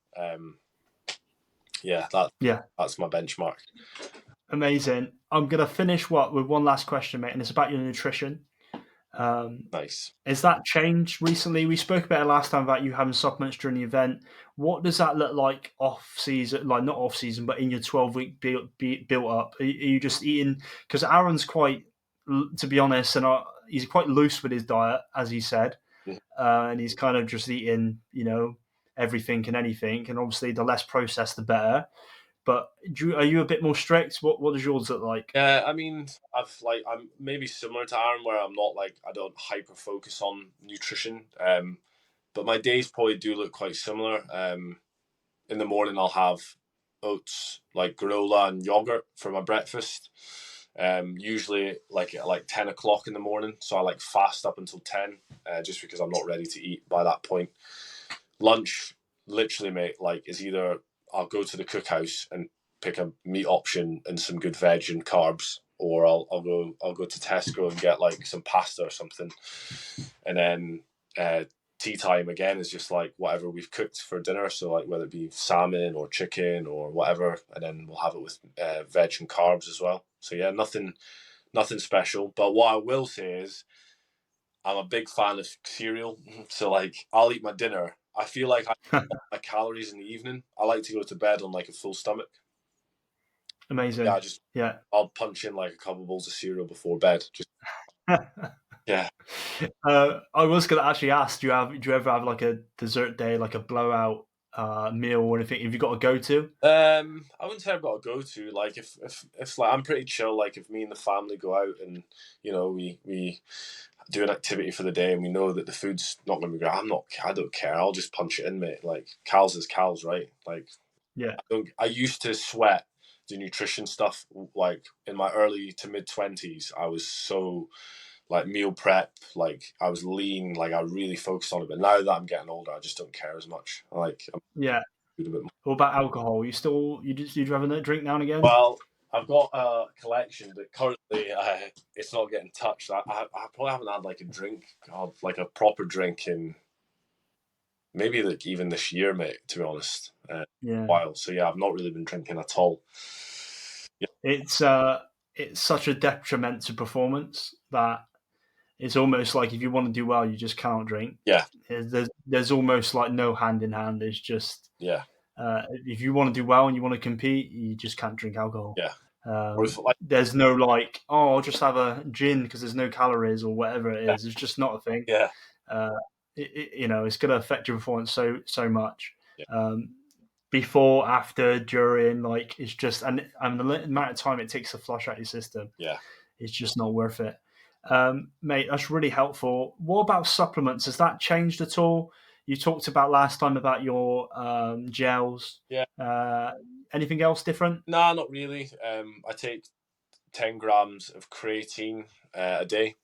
Yeah, Yeah. that's my benchmark. Amazing. I'm gonna finish with one last question, mate, and it's about your nutrition. Um, Nice. Has that changed recently? We spoke about it last time about you having supplements during the event. What does that look like off season? Like not off season, but in your 12-week built up. Are you just eating? Because Aaron's quite, to be honest, and he's quite loose with his diet, as he said, Mhm. and he's kind of just eating, everything and anything. And obviously, the less processed, the better. But are you a bit more strict? What does yours look like? Yeah, I mean, I'm maybe similar to Aaron, where I'm not like I don't hyper focus on nutrition. But my days probably do look quite similar. In the morning I'll have oats, like granola and yogurt for my breakfast. Usually like at like 10 o'clock in the morning, so I like fast up until 10, just because I'm not ready to eat by that point. Lunch, literally, mate, like is either I'll go to the cookhouse and pick a meat option and some good veg and carbs, or I'll go to Tesco and get like some pasta or something, and then tea time again is just like whatever we've cooked for dinner. So like whether it be salmon or chicken or whatever, and then we'll have it with veg and carbs as well. So yeah, nothing special. But what I will say is I'm a big fan of cereal. So like I'll eat my dinner. I feel like I my calories in the evening. I like to go to bed on like a full stomach. Yeah, Amazing. Yeah. I'll punch in like a couple bowls of cereal before bed. Just yeah. I was going to actually ask, do you ever have like a dessert day, like a blowout meal or anything? Have you got a go to? I wouldn't say I've got a go to. Like if like I'm pretty chill. Like if me and the family go out and we do an activity for the day and we know that the food's not going to be great, I don't care. I'll just punch it in, mate. Like cows is cows, right? Like Yeah. I used to sweat the nutrition stuff like in my early to mid 20s. I was so like meal prep, like I was lean, like I really focused on it. But now that I'm getting older, I just don't care as much. Like Yeah. do a bit more. What about alcohol? You have a drink now and again? Well, I've got a collection, but currently it's not getting touched. I probably haven't had like a drink, like a proper drink in maybe like even this year, mate. To be honest, Yeah. while. So yeah, I've not really been drinking at all. Yeah, It's such a detriment to performance that it's almost like if you want to do well, you just can't drink. yeah, There's almost like no hand in hand. It's just yeah, if you want to do well and you want to compete, you just can't drink alcohol. yeah. Or if, like, There's no like, oh, I'll just have a gin because there's no calories or whatever it yeah, is. It's just not a thing. yeah, Uh, it's going to affect your performance so much. yeah, Um, Before, after, during, like it's just and the amount of time it takes to flush out your system, yeah. it's just not worth it. Mate, that's really helpful. What about supplements? Has that changed at all? You talked about last time about your gels. Yeah. Anything else different? Nah, not really. I take 10 grams of creatine a day,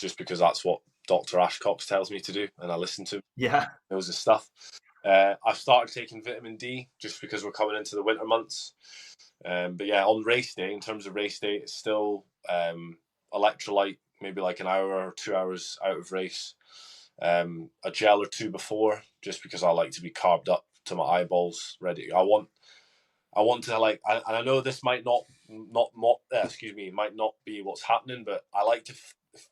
just because that's what Dr. Ashcox tells me to do, and I listen to him. Yeah, Knows his stuff. I've started taking vitamin D just because we're coming into the winter months. But yeah, on race day, in terms of race day, it's still electrolyte, maybe like an hour or 2 hours out of race. A gel or two before, just because I like to be carved up to my eyeballs ready. I want to like, and I know this might not might not be what's happening, but I like to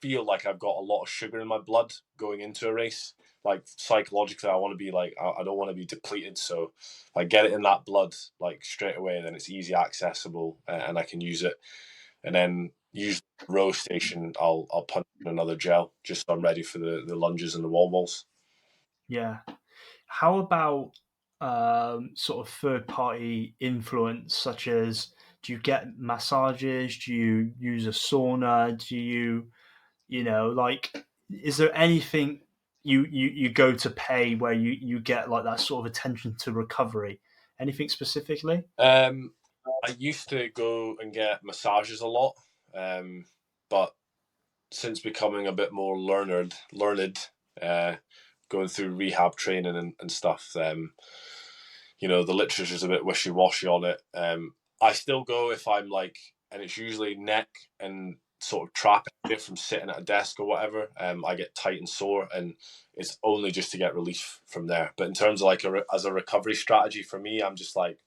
feel like I've got a lot of sugar in my blood going into a race. Like psychologically, I want to be like, I don't want to be depleted. So if I get it in that blood like straight away, then it's easy accessible and I can use it. And then use the row station, I'll punch in another gel just so I'm ready for the lunges and the wall balls. yeah. How about sort of third party influence, such as do you get massages? Do you use a sauna? Do like, is there anything you go to pay where you get like that sort of attention to recovery? Anything specifically? I used to go and get massages a lot, but since becoming a bit more learned, going through rehab training and stuff, the literature's a bit wishy washy on it. I still go if I'm like, and it's usually neck and sort of trap area from sitting at a desk or whatever. I get tight and sore, and it's only just to get relief from there. But in terms of like as a recovery strategy for me, I'm just like,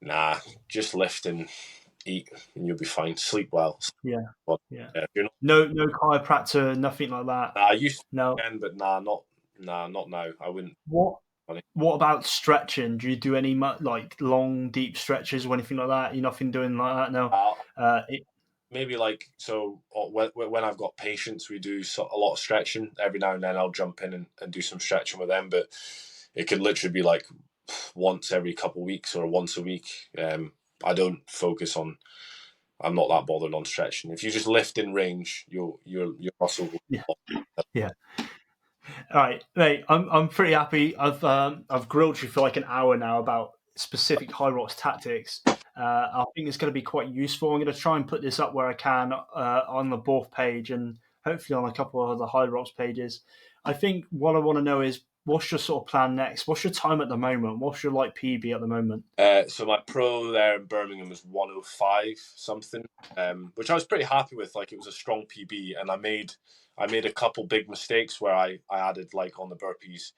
nah, just lift and eat, and you'll be fine. Sleep well. Yeah, But, yeah. you're not, No chiropractor, nothing like that. I used to, No. again, but not now. I wouldn't. What What about stretching? Do you do any like long, deep stretches or anything like that? You're nothing doing like that? No. Uh, Uh, Maybe like so when I've got patients, we do a lot of stretching. Every now and then I'll jump in and do some stretching with them, but it could literally be like once every couple of weeks or once a week. I don't focus on. I'm not that bothered on stretching. If you just lift in range, your muscle will. yeah, yeah. All right, mate. I'm pretty happy. I've grilled you for like an hour now about specific HYROX tactics. I think it's going to be quite useful. I'm going to try and put this up where I can on the Borth page and hopefully on a couple of other HYROX pages. I think what I want to know is what's your sort of plan next? What's your time at the moment? What's your like PB at the moment? So my pro there in Birmingham was 105 something, which I was pretty happy with. Like it was a strong PB, and I made a couple big mistakes where I added like on the burpees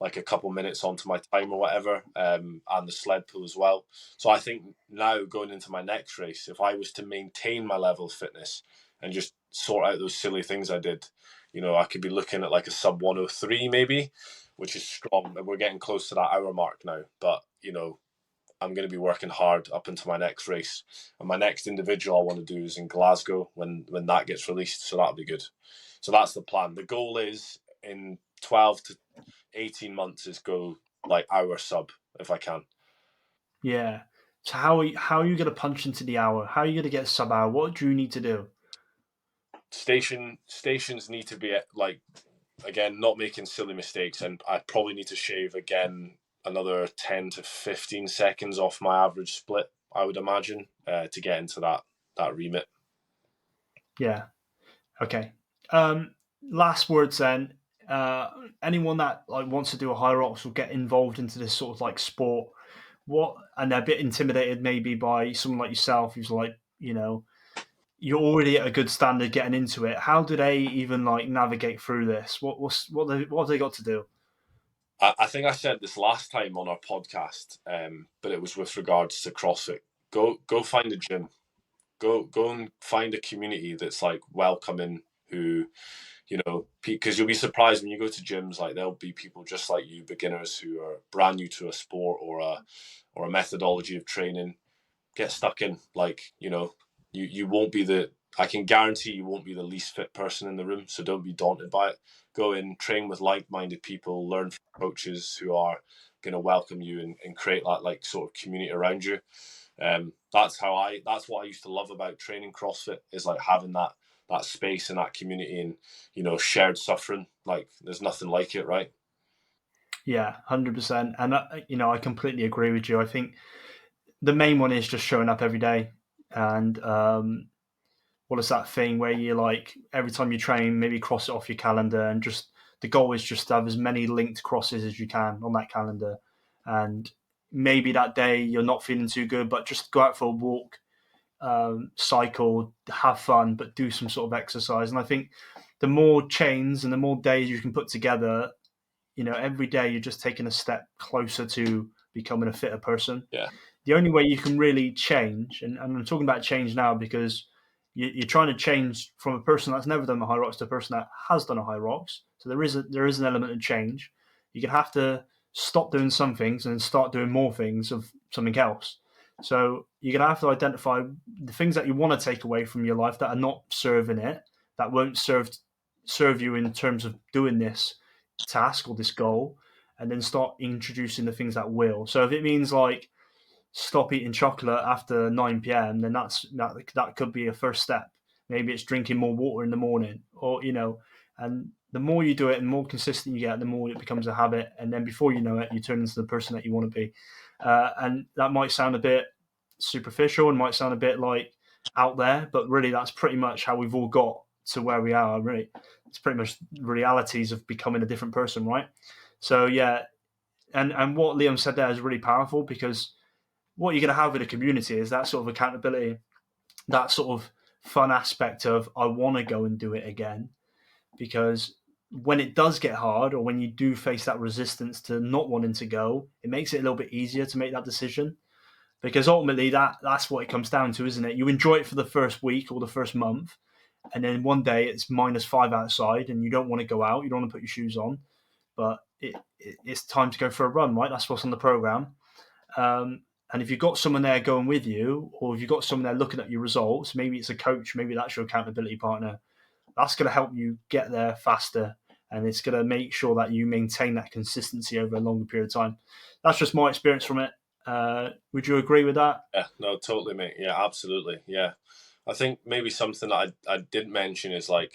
like a couple minutes onto my time or whatever, and the sled pull as well. So I think now going into my next race, if I was to maintain my level of fitness and just sort out those silly things I did, I could be looking at like a sub 103 maybe, which is strong. And we're getting close to that hour mark now. But, I'm going to be working hard up into my next race. And my next individual I want to do is in Glasgow when that gets released. So that'll be good. So that's the plan. The goal is in 12 to 18 months is go like hour sub if I can. Yeah. So how are you going to punch into the hour? How are you going to get sub hour? What do you need to do? Stations need to be like, again, not making silly mistakes, and I probably need to shave again another 10 to 15 seconds off my average split, I would imagine, to get into that remit. Yeah. Okay. Last words then. anyone that like wants to do a HYROX or get involved into this sort of like sport, and they're a bit intimidated maybe by someone like yourself who's like, you're already at a good standard getting into it. How do they even like navigate through this? What have they got to do? I think I said this last time on our podcast, but it was with regards to CrossFit. Go find a gym. Go and find a community that's like welcoming, who, because you'll be surprised when you go to gyms, like there'll be people just like you, beginners who are brand new to a sport or a methodology of training. Get stuck in, like, you won't be I can guarantee you won't be the least fit person in the room, so don't be daunted by it. Go in, train with like-minded people, learn from coaches who are going to welcome you and create that like sort of community around you. That's what I used to love about training CrossFit, is like having that space and that community and, shared suffering. Like there's nothing like it, right? Yeah, 100%. And I completely agree with you. I think the main one is just showing up every day. And what is that thing where you like every time you train, maybe cross it off your calendar, and just the goal is just to have as many linked crosses as you can on that calendar. And maybe that day you're not feeling too good, but just go out for a walk, cycle, have fun, but do some sort of exercise. And I think the more chains and the more days you can put together, every day you're just taking a step closer to becoming a fitter person. Yeah. The only way you can really change, and I'm talking about change now because you're trying to change from a person that's never done a HYROX to a person that has done a HYROX. So there is an element of change. You're gonna have to stop doing some things and start doing more things of something else. So you're gonna have to identify the things that you want to take away from your life that are not serving it, that won't serve you in terms of doing this task or this goal, and then start introducing the things that will. So if it means like stop eating chocolate after 9 p.m., then that could be a first step. Maybe it's drinking more water in the morning, or and the more you do it and the more consistent you get, the more it becomes a habit, and then before you know it, you turn into the person that you want to be. And that might sound a bit superficial and might sound a bit like out there, but really that's pretty much how we've all got to where we are. Really, it's pretty much the realities of becoming a different person, right? So yeah, and what Liam said there is really powerful, because what you're going to have in a community is that sort of accountability, that sort of fun aspect of I want to go and do it again. Because when it does get hard, or when you do face that resistance to not wanting to go, it makes it a little bit easier to make that decision. Because ultimately that's what it comes down to, isn't it? You enjoy it for the first week or the first month, and then one day it's -5 outside and you don't want to go out, you don't want to put your shoes on, but it's time to go for a run, right? That's what's on the program. And if you've got someone there going with you, or if you've got someone there looking at your results, maybe it's a coach, maybe that's your accountability partner, that's going to help you get there faster. And it's going to make sure that you maintain that consistency over a longer period of time. That's just my experience from it. Would you agree with that? Yeah, no, totally, mate. Yeah, absolutely. Yeah. I think maybe something that I didn't mention is like,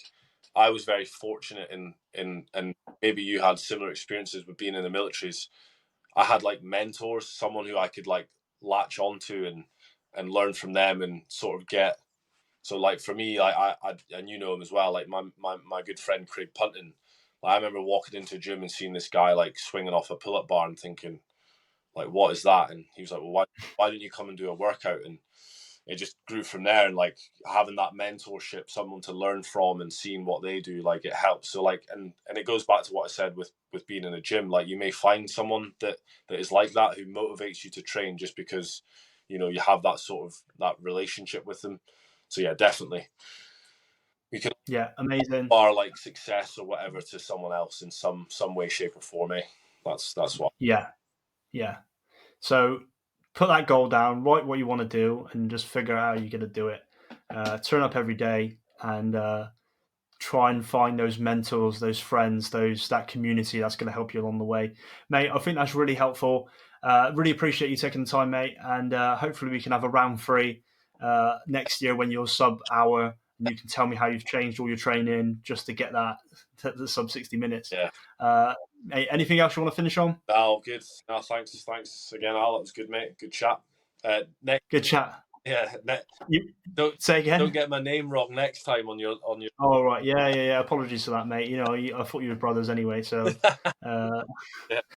I was very fortunate in and maybe you had similar experiences with being in the militaries. I had like mentors, someone who I could like latch onto and learn from them and sort of get. So like for me, I and you know him as well, like my good friend Craig Punton. Like, I remember walking into a gym and seeing this guy like swinging off a pull-up bar and thinking, like, what is that? And he was like, well, why didn't you come and do a workout? And it just grew from there. And like having that mentorship, someone to learn from and seeing what they do, like it helps. So like, and it goes back to what I said with being in a gym. Like you may find someone that is like that, who motivates you to train just because, you have that sort of that relationship with them. So yeah, definitely. We can Amazing. bar like success or whatever to someone else in some way, shape, or form. That's what. Yeah. So put that goal down, write what you want to do, and just figure out how you're going to do it. Turn up every day and try and find those mentors, those friends, that community that's going to help you along the way, mate. I think that's really helpful. Really appreciate you taking the time, mate, and hopefully we can have a round 3 next year when you're sub hour, and you can tell me how you've changed all your training just to get that the sub 60 minutes. Yeah. Mate, anything else you want to finish on? Oh, good. No, thanks again, Al. That was good, mate. Good chat. Good chat. Yeah, You don't say again? get my name wrong next time on your Oh right, yeah. Apologies for that, mate. I thought you were brothers anyway. So, uh, yeah.